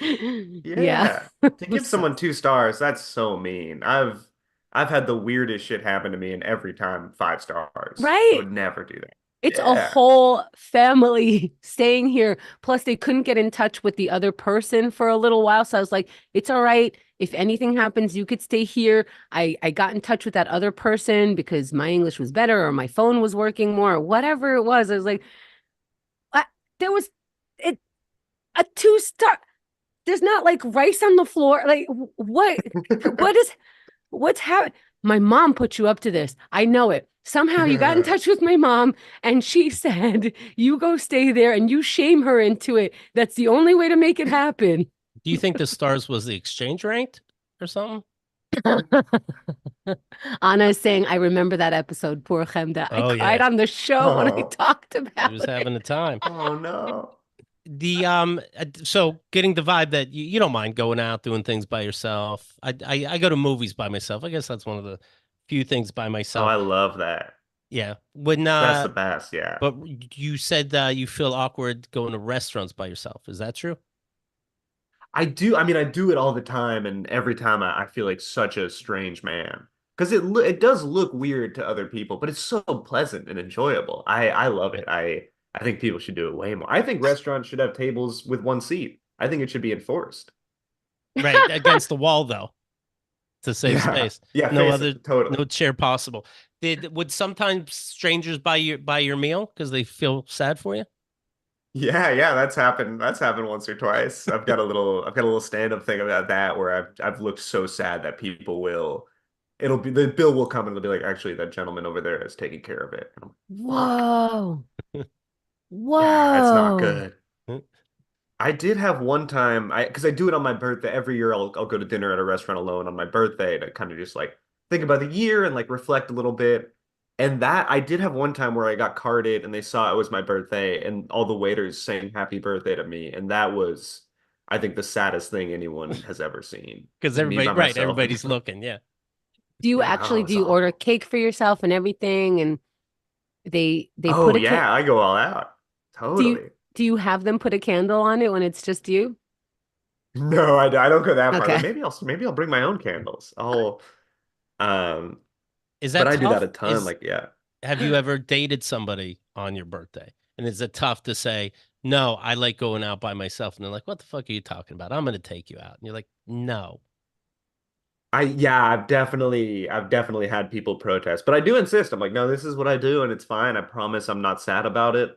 Yeah. yeah. To I'm give so someone 2 stars, that's so mean. I've had the weirdest shit happen to me, and every time 5 stars. I right. would never do that. It's a Yeah. whole family staying here. Plus, they couldn't get in touch with the other person for a little while. So I was like, it's all right. If anything happens, you could stay here. I got in touch with that other person because my English was better or my phone was working more or whatever it was. I was like, "What? There was it a 2 star. There's not like rice on the floor. Like what? What is what's happening? My mom put you up to this. I know it. Somehow you got in touch with my mom and she said, you go stay there and you shame her into it. That's the only way to make it happen. Do you think the stars was the exchange rate or something? Anna is saying, I remember that episode, poor Chemda. I Oh cried yeah, on the show when I Oh. talked she about was it. having a time. Oh no. So getting the vibe that you don't mind going out doing things by yourself. I go to movies by myself. I guess that's one of the few things by Oh, myself. I love that. Yeah. When That's the best. Yeah. but you said you feel awkward going to restaurants by yourself. Is that true? I do. I mean, I do it all the time, and every time I feel like such a strange man because it does look weird to other people, but it's so pleasant and enjoyable. I love Right. it. I think people should do it way more. I think restaurants should have tables with one seat. I think it should be enforced. Right. Against the wall though, to save Yeah. space. Yeah, No face other it. Totally. no chair possible. Would sometimes strangers buy your meal because they feel sad for you? Yeah, yeah, that's happened. That's happened once or twice. I've got a little stand-up thing about that where I've looked so sad that people will it'll be the bill will come and they'll be like, actually, that gentleman over there is taking care of it. And I'm like, fuck. Whoa. Yeah, it's not Whoa. good. I did have one time because I do it on my birthday. Every year I'll go to dinner at a restaurant alone on my birthday to kind of just like think about the year and like reflect a little bit. And that I did have one time where I got carded and they saw it was my birthday and all the waiters saying happy birthday to me. And that was, I think, the saddest thing anyone has ever seen. Because Just me everybody, by right? myself and Everybody's just like, looking. Yeah. yeah, oh, Do it's you order awful. cake for yourself and everything? And they Oh put a cake. yeah, I go all out. Do you Totally. do you have them put a candle on it when it's just you? No, I don't go that far, but Okay. maybe I'll bring my own candles. Um, Is but that I do that tough? a ton. Like, yeah. have you ever dated somebody on your birthday? And is it tough to say, no, I like going out by myself? And they're like, what the fuck are you talking about? I'm going to take you out. And you're like, no. Yeah, I've definitely had people protest, but I do insist. I'm like, no, this is what I do, and it's fine. I promise I'm not sad about it.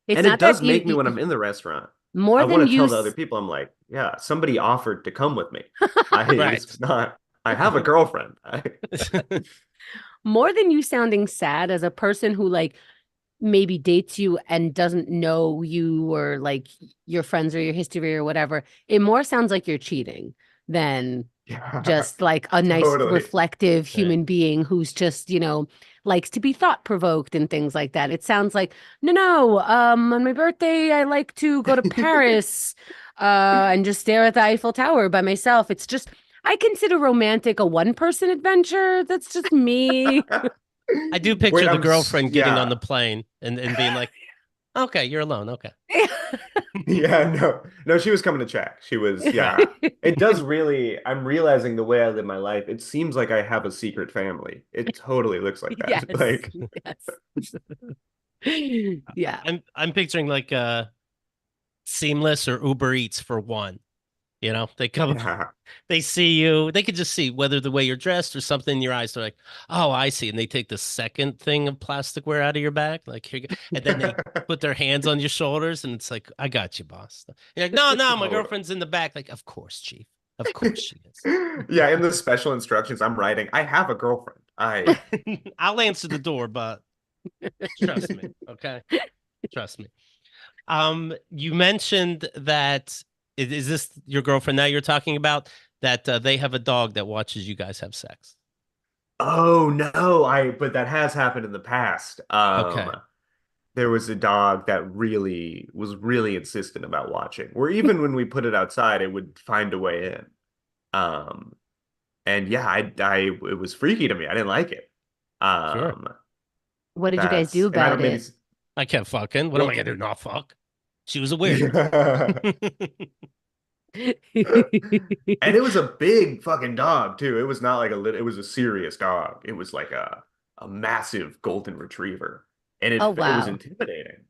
It's And it not that does make me when I'm you in the restaurant. more I than want to you tell the other people, I'm like, yeah, somebody offered to come with me. I Right. It's not. I have a girlfriend. more than you sounding sad as a person who like maybe dates you and doesn't know you or like your friends or your history or whatever, it more sounds like you're cheating than Yeah, just like a nice totally. reflective Right. human being who's just, likes to be thought provoked and things like that. It sounds like, no, on my birthday, I like to go to Paris, and just stare at the Eiffel Tower by myself. It's just, I consider romantic a one-person adventure. That's just me. I do picture Wait, the girlfriend getting on yeah. the plane and being like, okay, you're alone. Okay. Yeah, no, no, she was coming to check. She was, yeah. It does really, I'm realizing the way I live my life, it seems like I have a secret family. It totally looks like that. Yes, Like, yes. Yeah. I'm picturing like Seamless or Uber Eats for one. They come, yeah. they see you, they could just see whether the way you're dressed or something in your eyes. They're like, oh, I see. And they take the second thing of plasticware out of your bag. Like, here you go. And then they put their hands on your shoulders and it's like, I got you, boss. You're like, no, no, my Totally. girlfriend's in the back. Like, of course, chief. Of course she is. Yeah, in the special instructions I'm writing, I have a girlfriend. I'll answer the door, but trust me. Okay. Trust me. You mentioned that is this your girlfriend now you're talking about that they have a dog that watches you guys have sex? Oh no, but that has happened in the past. Okay, There was a dog that really was really insistent about watching, or even when we put it outside, it would find a way in. Um, and yeah, it was freaky to me. I didn't like it. sure. Um, What did you guys do and I about don't maybe, it? I can't fucking. What am I well, gonna do? Not fuck. She was a weird. yeah. And it was a big fucking dog too. It was not like a little, it was a serious dog. It was like a massive golden retriever. And Oh, it was wow. intimidating. It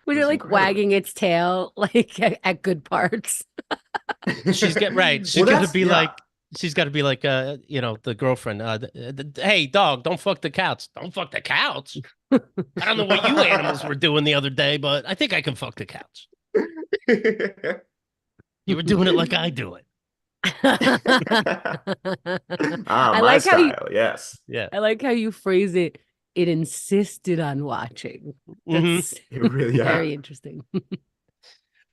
Was it was like incredibly. wagging its tail like at good parts? She's get right. Well, that's yeah. She's got to be like the girlfriend. Hey, dog, don't fuck the couch. Don't fuck the couch. I don't know what you animals were doing the other day, but I think I can fuck the couch. You were doing it like I do it. Ah, I my like how you style. Yes. Yeah. I like how you phrase it. It insisted on watching. Hmm. That's It really, yeah. very interesting.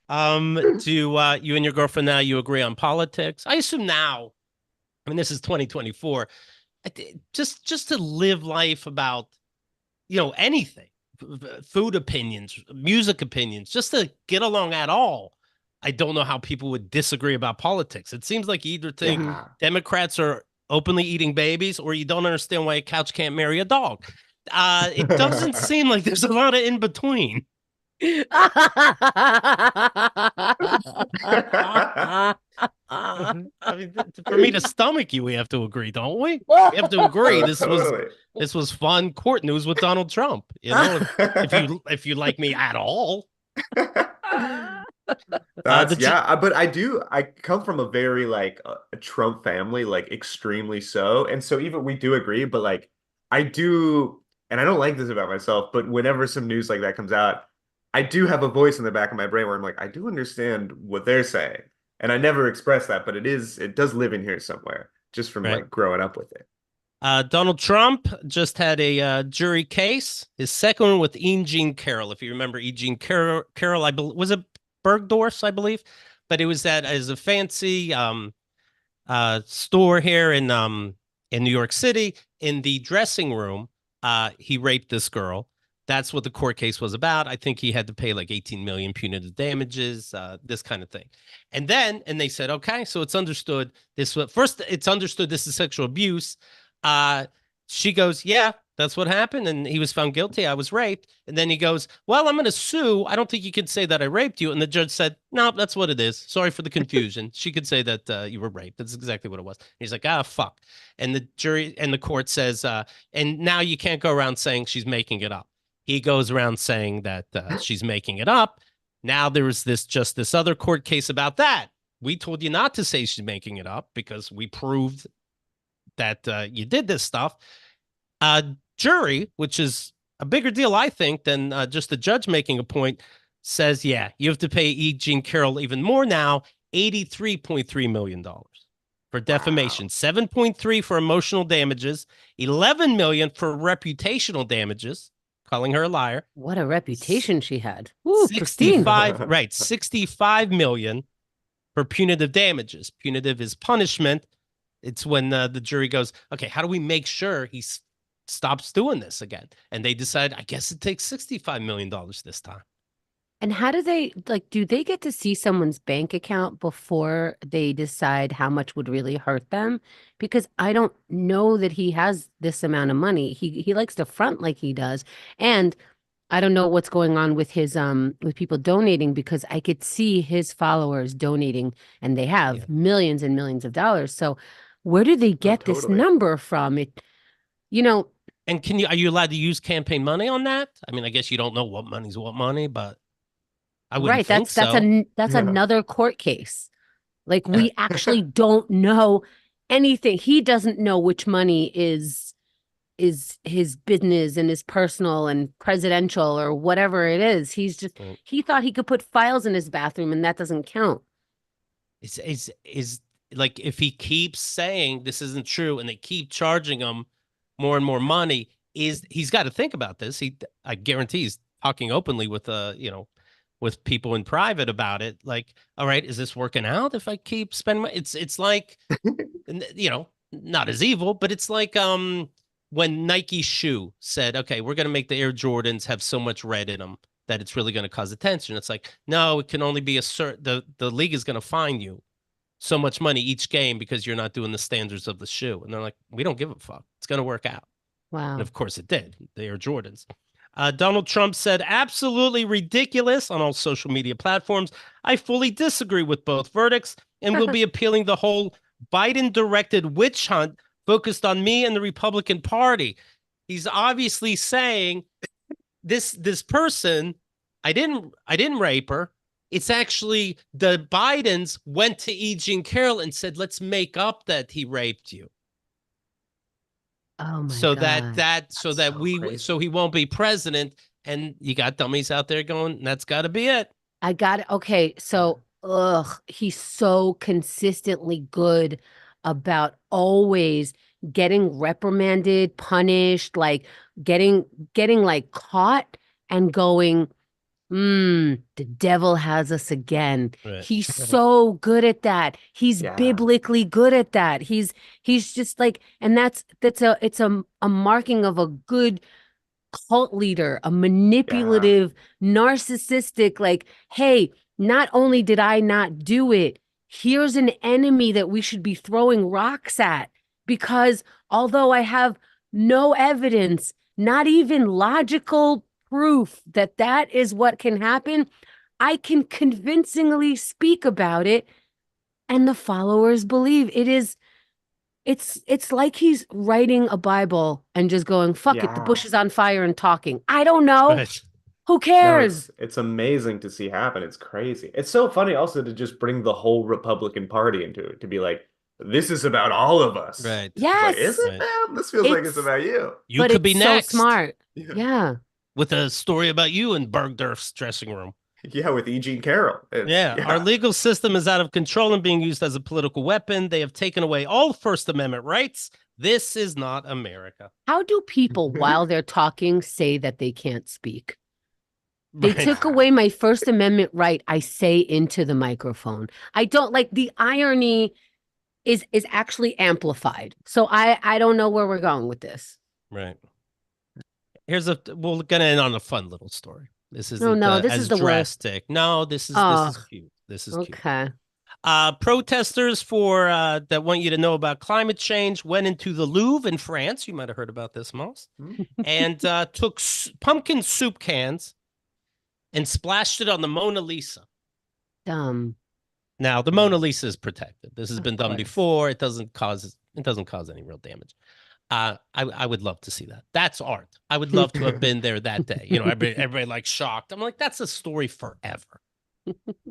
Do you and your girlfriend now you agree on politics? I assume now. I mean, this is 2024. Just to live life about anything, food opinions, music opinions, just to get along at all. I don't know how people would disagree about politics. It seems like you either think Mhm. Yeah. Democrats are openly eating babies or you don't understand why a couch can't marry a dog. It doesn't seem like there's a lot of in between. I mean, for me to stomach you, we have to agree, don't we? We have to agree. Oh, This totally. was fun court news with Donald Trump. If you like me at all, That's the yeah, but I come from a very like a Trump family, like extremely so. And so even we do agree, but like I do, and I don't like this about myself, but whenever some news like that comes out, I do have a voice in the back of my brain where I'm like, I do understand what they're saying. And I never express that, but it does live in here somewhere, just from right. like growing up with it. Donald Trump just had a jury case. His second one with E. Jean Carroll. If you remember E. Jean Carroll, I believe was it Bergdorf's, I believe, but it was that as a fancy store here in New York City. In the dressing room, he raped this girl. That's what the court case was about. I think he had to pay like 18 million punitive damages, this kind of thing. And they said, okay, so it's understood this first, it's understood this is sexual abuse. She goes, yeah, That's what happened. And he was found guilty. I was raped. And then he goes, well, I'm going to sue. I don't think you can say that I raped you. And the judge said, no, that's what it is. Sorry for the confusion. She could say that you were raped. That's exactly what it was. And he's like, fuck. And the jury and the court says, and now you can't go around saying she's making it up. He goes around saying that she's making it up. Now there was this other court case about that. We told you not to say she's making it up because we proved that you did this stuff. Jury, which is a bigger deal, I think, than just the judge making a point, says, yeah, you have to pay E. Jean Carroll even more now, $83.3 million for defamation, 7.3 for emotional damages, 11 million for reputational damages, calling her a liar. What a reputation she had. Ooh, 65, right, 65 million for punitive damages. Punitive is punishment. It's when the jury goes, okay, how do we make sure he stops doing this again? And they decide, I guess it takes $65 million this time. And how do they, like, do they get to see someone's bank account before they decide how much would really hurt them? Because I don't know that he has this amount of money. He likes to front like he does. And I don't know what's going on with his with people donating, because I could see his followers donating, and they have millions and millions of dollars. So where do they get this number from? And are you allowed to use campaign money on that? I mean, I guess you don't know what money's what money, but I wouldn't think so. That's another court case. Like, we actually don't know anything. He doesn't know which money is his business and his personal and presidential or whatever it is. He's just, he thought he could put files in his bathroom, and that doesn't count. Is like, if he keeps saying this isn't true and they keep charging him more and more money, he's got to think about this. I guarantee he's talking openly with with people in private about it. Like, all right, is this working out if I keep spending money? It's like, not as evil, but it's like when Nike shoe said, okay, we're going to make the Air Jordans have so much red in them that it's really going to cause attention. It's like, no, it can only be the league is going to fine you so much money each game because you're not doing the standards of the shoe. And they're like, we don't give a fuck. It's going to work out. Wow. And of course it did. The Air Jordans. Donald Trump said, absolutely ridiculous on all social media platforms. I fully disagree with both verdicts and will be appealing the whole Biden-directed witch hunt focused on me and the Republican Party. He's obviously saying this person, I didn't rape her. It's actually the Bidens went to E. Jean Carroll and said, let's make up that he raped you. Oh my so God. So he won't be president. And you got dummies out there going, that's got to be it. I got it. Okay. So, he's so consistently good about always getting reprimanded, punished, like getting like caught and going, the devil has us again. Right. He's so good at that. He's biblically good at that. He's just like, and it's a marking of a good cult leader, a manipulative, narcissistic, like, hey, not only did I not do it, here's an enemy that we should be throwing rocks at, because although I have no evidence, not even logical proof that that is what can happen, I can convincingly speak about it, and the followers believe it is. It's like he's writing a Bible and just going, fuck it, the bush is on fire, and talking. I don't know. Right. Who cares? No, it's amazing to see happen. It's crazy. It's so funny also to just bring the whole Republican Party into it, to be like, this is about all of us. Right. Yes. Like, is it, man? This feels like it's about you. You could be next. So smart. Yeah. With a story about you in Bergdorf's dressing room. Yeah, with E. Jean Carroll. Our legal system is out of control and being used as a political weapon. They have taken away all First Amendment rights. This is not America. How do people, while they're talking, say that they can't speak? They took away my First Amendment right, I say into the microphone. I don't like, the irony is actually amplified. So I don't know where we're going with this. Right. We're gonna end on a fun little story. This is this as is the drastic. worst. No, this is cute. This is cute. Okay. Protesters for that want you to know about climate change went into the Louvre in France. You might have heard about this, Moss, and took pumpkin soup cans and splashed it on the Mona Lisa. Dumb. Now, the Mona Lisa is protected. This has Of been done course. before. It doesn't cause any real damage. I would love to see that. That's art. I would love to have been there that day. You know, everybody like shocked. I'm like, that's a story forever.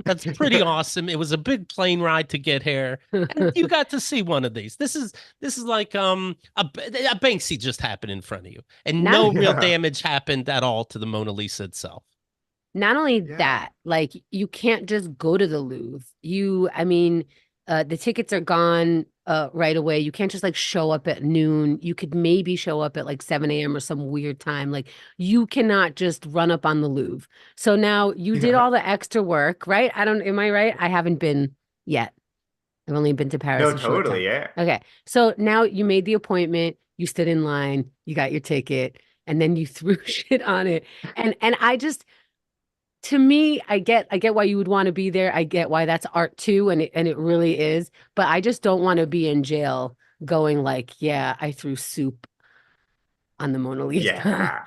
That's pretty awesome. It was a big plane ride to get here, and you got to see one of these. This is like a Banksy just happened in front of you, and Not- no real Yeah. damage happened at all to the Mona Lisa itself. Not only Yeah. that, like you can't just go to the Louvre. I mean, the tickets are gone right away. You can't just like show up at noon. You could maybe show up at like 7 a.m. or some weird time. Like you cannot just run up on the Louvre. So now you did Yeah. all the extra work, right? Am I right? I haven't been yet. I've only been to Paris No, a short time. totally, yeah. Okay. So now you made the appointment, you stood in line, you got your ticket, and then you threw shit on it. And I just, to me, I get why you would want to be there. I get why that's art too, and it really is. But I just don't want to be in jail going like, yeah, I threw soup on the Mona Lisa. Yeah,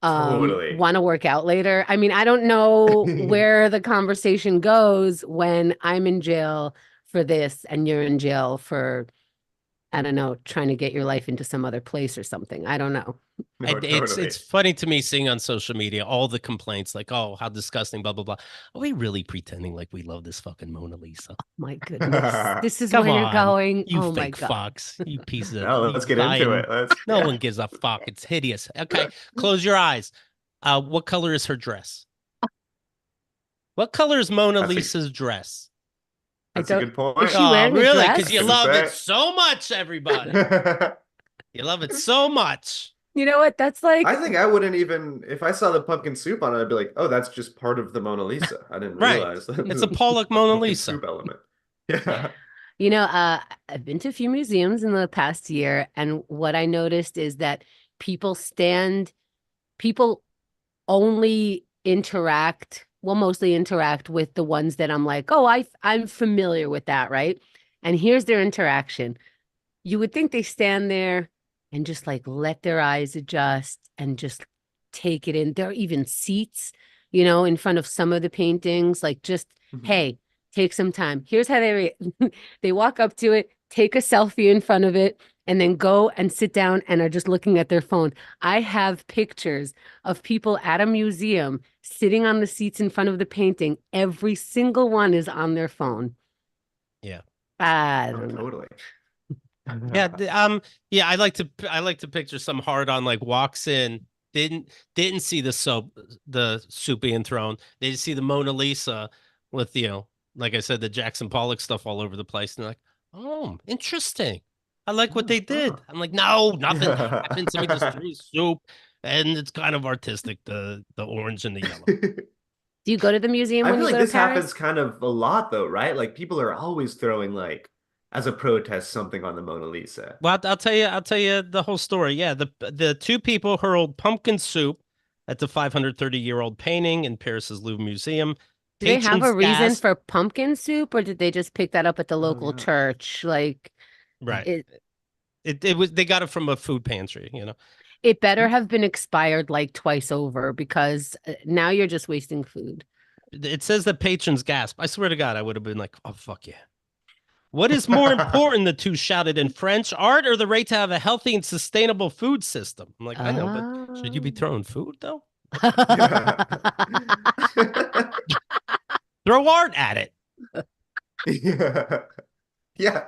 totally. Want to work out later. I mean, I don't know where the conversation goes when I'm in jail for this and you're in jail for, I don't know, trying to get your life into some other place or something. I don't know. No, And it's totally. funny to me seeing on social media all the complaints like, oh, how disgusting, blah, blah, blah. Are we really pretending like we love this fucking Mona Lisa? My goodness. This is Come where you're on, going. you Oh my fake God. fox. You piece of No, let's get into it. No Yeah. one gives a fuck. It's hideous. Okay, close your eyes. What color is her dress? What color is Mona That's a- Lisa's dress? That's a good point. Is she wearing a really? dress? Because you I was love gonna it say. so much, everybody. You love it so much. You know what? That's like, I think I wouldn't even, if I saw the pumpkin soup on it, I'd be like, oh, that's just part of the Mona Lisa. I didn't Right. realize that. It's a Pollock Mona pumpkin Lisa. soup element. Yeah. you know, I've been to a few museums in the past year, and what I noticed is that people only interact, well, mostly interact with the ones that I'm like, oh, I'm familiar with that, right? And here's their interaction. You would think they stand there and just like let their eyes adjust and just take it in. There are even seats, in front of some of the paintings, like just, Mhm. hey, take some time. Here's how they walk up to it, take a selfie in front of it, and then go and sit down and are just looking at their phone. I have pictures of people at a museum sitting on the seats in front of the painting. Every single one is on their phone. Yeah. I Oh, don't know. totally. Yeah, yeah, I like to picture some hard on like walks in, didn't see the soup being thrown. They just see the Mona Lisa with, like I said, the Jackson Pollock stuff all over the place. And they're like, oh, interesting. I like what they did. Huh. I'm like, no, nothing happened. Somebody just threw soup, and it's kind of artistic, the orange and the yellow. Do you go to the museum I when feel you like go to this Paris? happens kind of a lot though, right? Like people are always throwing like as a protest something on the Mona Lisa. Well, I'll tell you the whole story. Yeah, the two people hurled pumpkin soup at the 530-year-old painting in Paris's Louvre Museum. Do they have Patrons a reason gasped. for pumpkin soup, or did they just pick that up at the Oh local yeah. church? Like, Right. it, It was they got it from a food pantry, it better have been expired like twice over because now you're just wasting food. It says that patrons gasp. I swear to God, I would have been like, oh fuck yeah. What is more important, the two shouted in French, art or the right to have a healthy and sustainable food system? I'm like, I know, but should you be throwing food though? Yeah. Throw art at it. Yeah. Yeah.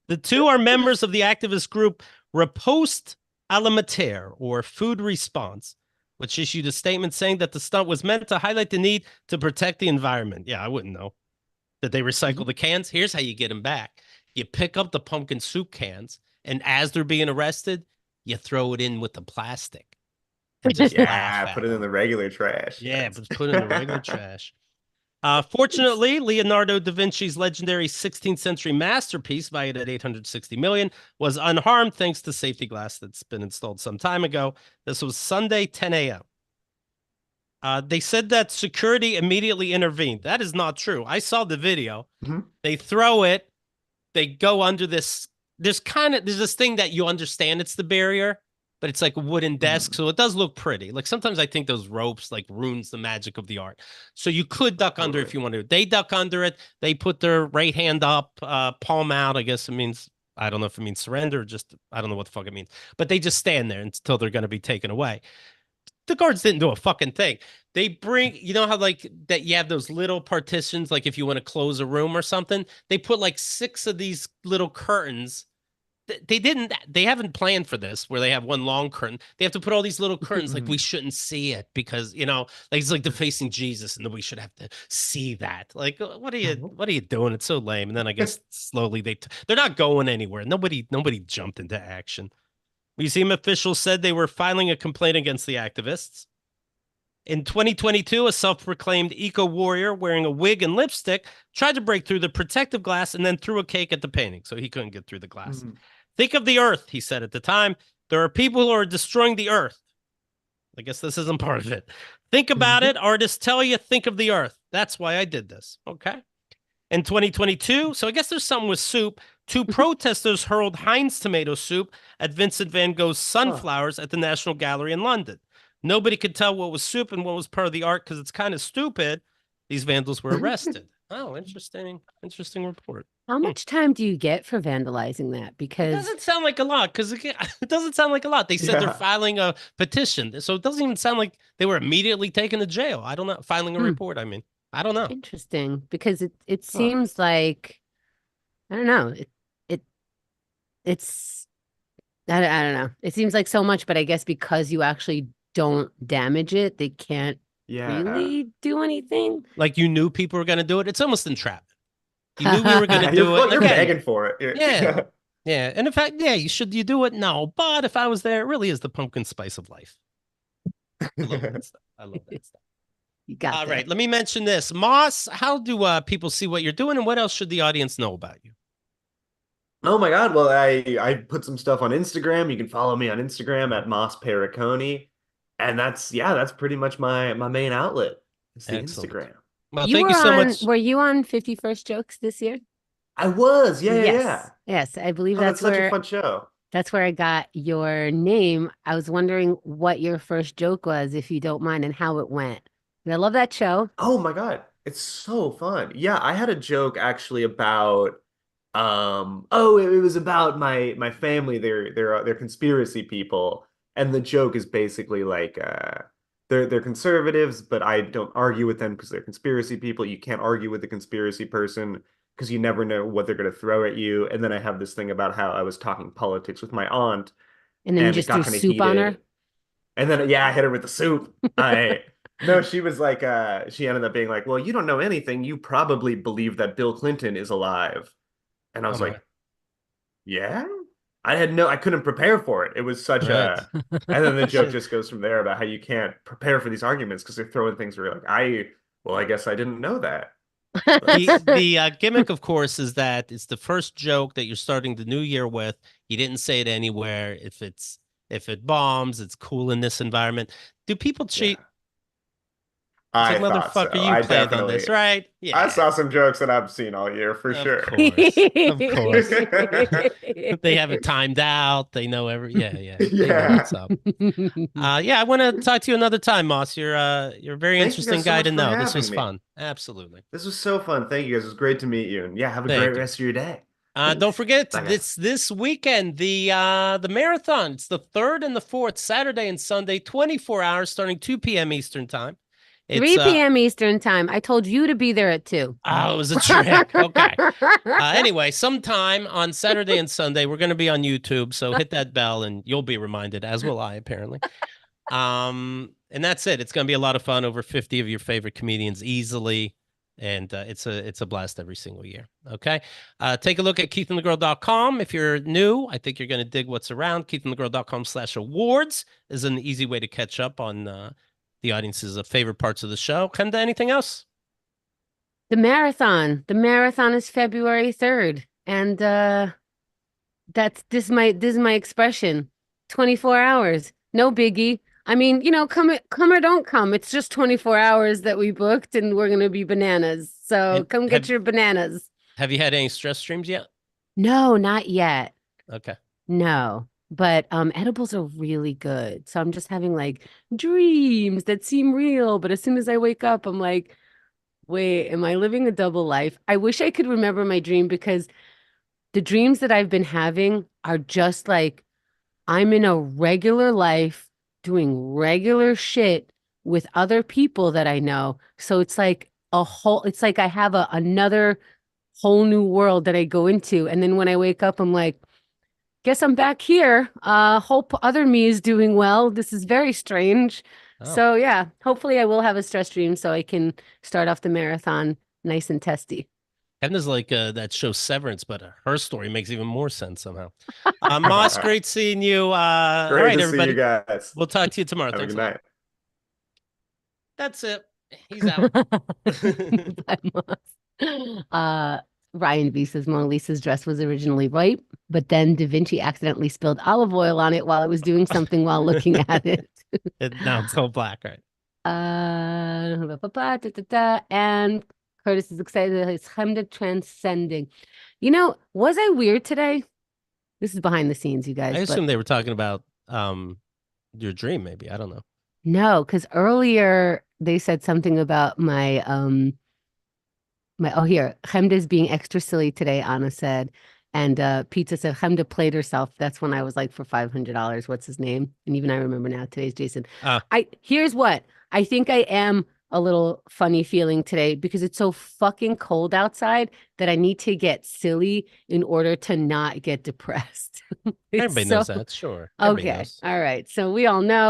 The two are members of the activist group Riposte Alimentaire, or Food Response, which issued a statement saying that the stunt was meant to highlight the need to protect the environment. Yeah, I wouldn't know. That they recycle the cans. Here's how you get them back. You pick up the pumpkin soup cans, and as they're being arrested, you throw it in with the plastic. And just laugh Yeah, at put it in them. the regular trash. Yeah, but put it in the regular trash. Fortunately, Leonardo da Vinci's legendary 16th century masterpiece, valued at 860 million, was unharmed thanks to safety glass that's been installed some time ago. This was Sunday, 10 a.m. They said that security immediately intervened. That is not true. I saw the video. Mhm. They throw it. They go under this. There's this thing that you understand it's the barrier, but it's like a wooden desk, Mhm. so it does look pretty. Like sometimes I think those ropes like ruins the magic of the art. So you could duck under if Totally. you want to. They duck under it. They put their right hand up, palm out. I guess it means I don't know if it means surrender or just I don't know what the fuck it means. But they just stand there until they're going to be taken away. The guards didn't do a fucking thing. They bring, you know how like that you have those little partitions, like if you want to close a room or something, they put like 6 of these little curtains. They haven't planned for this where they have one long curtain. They have to put all these little curtains like we Mhm. shouldn't see it because, like it's like the facing Jesus and then we should have to see that. Like, what are you doing? It's so lame. And then I guess slowly they're not going anywhere. Nobody jumped into action. Museum officials said they were filing a complaint against the activists. In 2022, a self proclaimed eco warrior wearing a wig and lipstick tried to break through the protective glass and then threw a cake at the painting, so he couldn't get through the glass. Mhm. Think of the earth, he said at the time. There are people who are destroying the earth. I guess this isn't part of it. Think about Mhm. it. Artists tell you, think of the earth. That's why I did this. Okay. In 2022, so I guess there's something with soup. 2 protesters hurled Heinz tomato soup at Vincent van Gogh's Huh. sunflowers at the National Gallery in London. Nobody could tell what was soup and what was part of the art because it's kind of stupid. These vandals were arrested. Oh, interesting report. How Hmm. much time do you get for vandalizing that? It Because doesn't sound like a lot because it doesn't sound like a lot. They said they're Yeah. filing a petition, so it doesn't even sound like they were immediately taken to jail. I don't know. Filing a hmm, report. I mean, I don't know. interesting. Because it Huh. seems like I don't know. It it's I don't know. It seems like so much, but I guess because you actually don't damage it, they can't Yeah. really do anything. Like you knew people were going to do it. It's almost entrapment. You knew we were going to Yeah, do it. And you're again, begging for it. yeah, Yeah. yeah. And in fact, yeah, you do it? No. But if I was there, it really is the pumpkin spice of life. I love that stuff. I love that stuff. You got All there. right. Let me mention this. Moss, how do people see what you're doing and what else should the audience know about you? Oh my God. Well, I put some stuff on Instagram. You can follow me on Instagram at Moss Perricone. And that's pretty much my main outlet. It's the Excellent. Instagram. Well, thank you so much. Were you on 51st Jokes this year? I was. Yeah, yeah, yeah. Yes. Yes, I believe Oh, that's such a fun show. that's where I got your name. I was wondering what your first joke was, if you don't mind, and how it went. I love that show. Oh my God. It's so fun. Yeah, I had a joke actually about it was about my family. They're conspiracy people. And the joke is basically like they're conservatives, but I don't argue with them because they're conspiracy people. You can't argue with a conspiracy person because you never know what they're gonna throw at you. And then I have this thing about how I was talking politics with my aunt And then you and it just threw got kind of soup on her. heated. And then yeah, I hit her with the soup. I No, she was like she ended up being like, "Well, you don't know anything. You probably believe that Bill Clinton is alive." And I Oh was my. like, "Yeah?" I couldn't prepare for it. It was such Right. a and then the joke Shit. just goes from there about how you can't prepare for these arguments because they're throwing things where you're like, I guess I didn't know that. The That's the gimmick, of course, is that it's the first joke that you're starting the new year with. You didn't say it anywhere. If it bombs, it's cool in this environment. Do people yeah. cheat? It's like I thought so. motherfucker, you I planned on this, definitely right? I Yeah, saw some jokes that I've seen all year for of sure. course, of course. They have it timed out. They know yeah. They know Yeah. what's up. Yeah, I want to talk to you another time, Moss. You're a very Thank you interesting guys so guy much to for know. This having was me. fun. Absolutely. This was so fun. Thank you guys. It was great to meet you. And yeah, have a great Thank you. rest of your day. Don't Thanks. forget Bye, guys. this weekend the marathon. It's the 3rd and the 4th, Saturday and Sunday, 24 hours starting 2 p.m. Eastern time. It's 3 p.m. Eastern time. I told you to be there at 2. oh, it was a trick. Okay. Anyway, sometime on Saturday and Sunday, we're going to be on YouTube, so hit that bell and you'll be reminded, as will I, apparently. And that's it. It's going to be a lot of fun. Over 50 of your favorite comedians easily. And it's a blast every single year. Okay. Take a look at keithandthegirl.com. If you're new, I think you're going to dig what's around. keithandthegirl.com/awards is an easy way to catch up on the audience's favorite parts of the show. Kenda, anything else? The marathon. The marathon is February 3rd. And this is my expression. 24 hours. No biggie. I mean, come or don't come. It's just 24 hours that we booked and we're going to be bananas. So And come get your bananas. have you had any stress dreams yet? No, not yet. Okay. No. But edibles are really good. So I'm just having like dreams that seem real, but as soon as I wake up, I'm like, wait, am I living a double life? I wish I could remember my dream because the dreams that I've been having are just like I'm in a regular life doing regular shit with other people that I know. So it's like I have another whole new world that I go into. And then when I wake up, I'm like, guess I'm back here. Hope other me is doing well. This is very strange. Oh, So yeah, hopefully I will have a stress dream so I can start off the marathon nice and testy. Kenda's like that show Severance, but her story makes even more sense somehow. Moss, great seeing you. All Great right, to see you everybody. guys. We'll talk to you tomorrow. Have a Thanks good a lot. night. That's it. He's out. Bye, Moss. Ryan V says Mona Lisa's dress was originally white, but then Da Vinci accidentally spilled olive oil on it while it was doing something while looking at it. Now it's all black, right? And Curtis is excited that it's Chemda transcending. Was I weird today? This is behind the scenes, you I guys, but assume they were talking about your dream, maybe. I don't know. no, because earlier they said something about oh here, Chemda's being extra silly today, Anna said. And Pizza said Chemda played herself. That's when I was like for $500. What's his name? And even I remember now. Today's Jason. Here's what I think I am a little funny feeling today because it's so fucking cold outside that I need to get silly in order to not get depressed. Everybody knows that, sure. Everybody Okay. knows. All right. So we all know.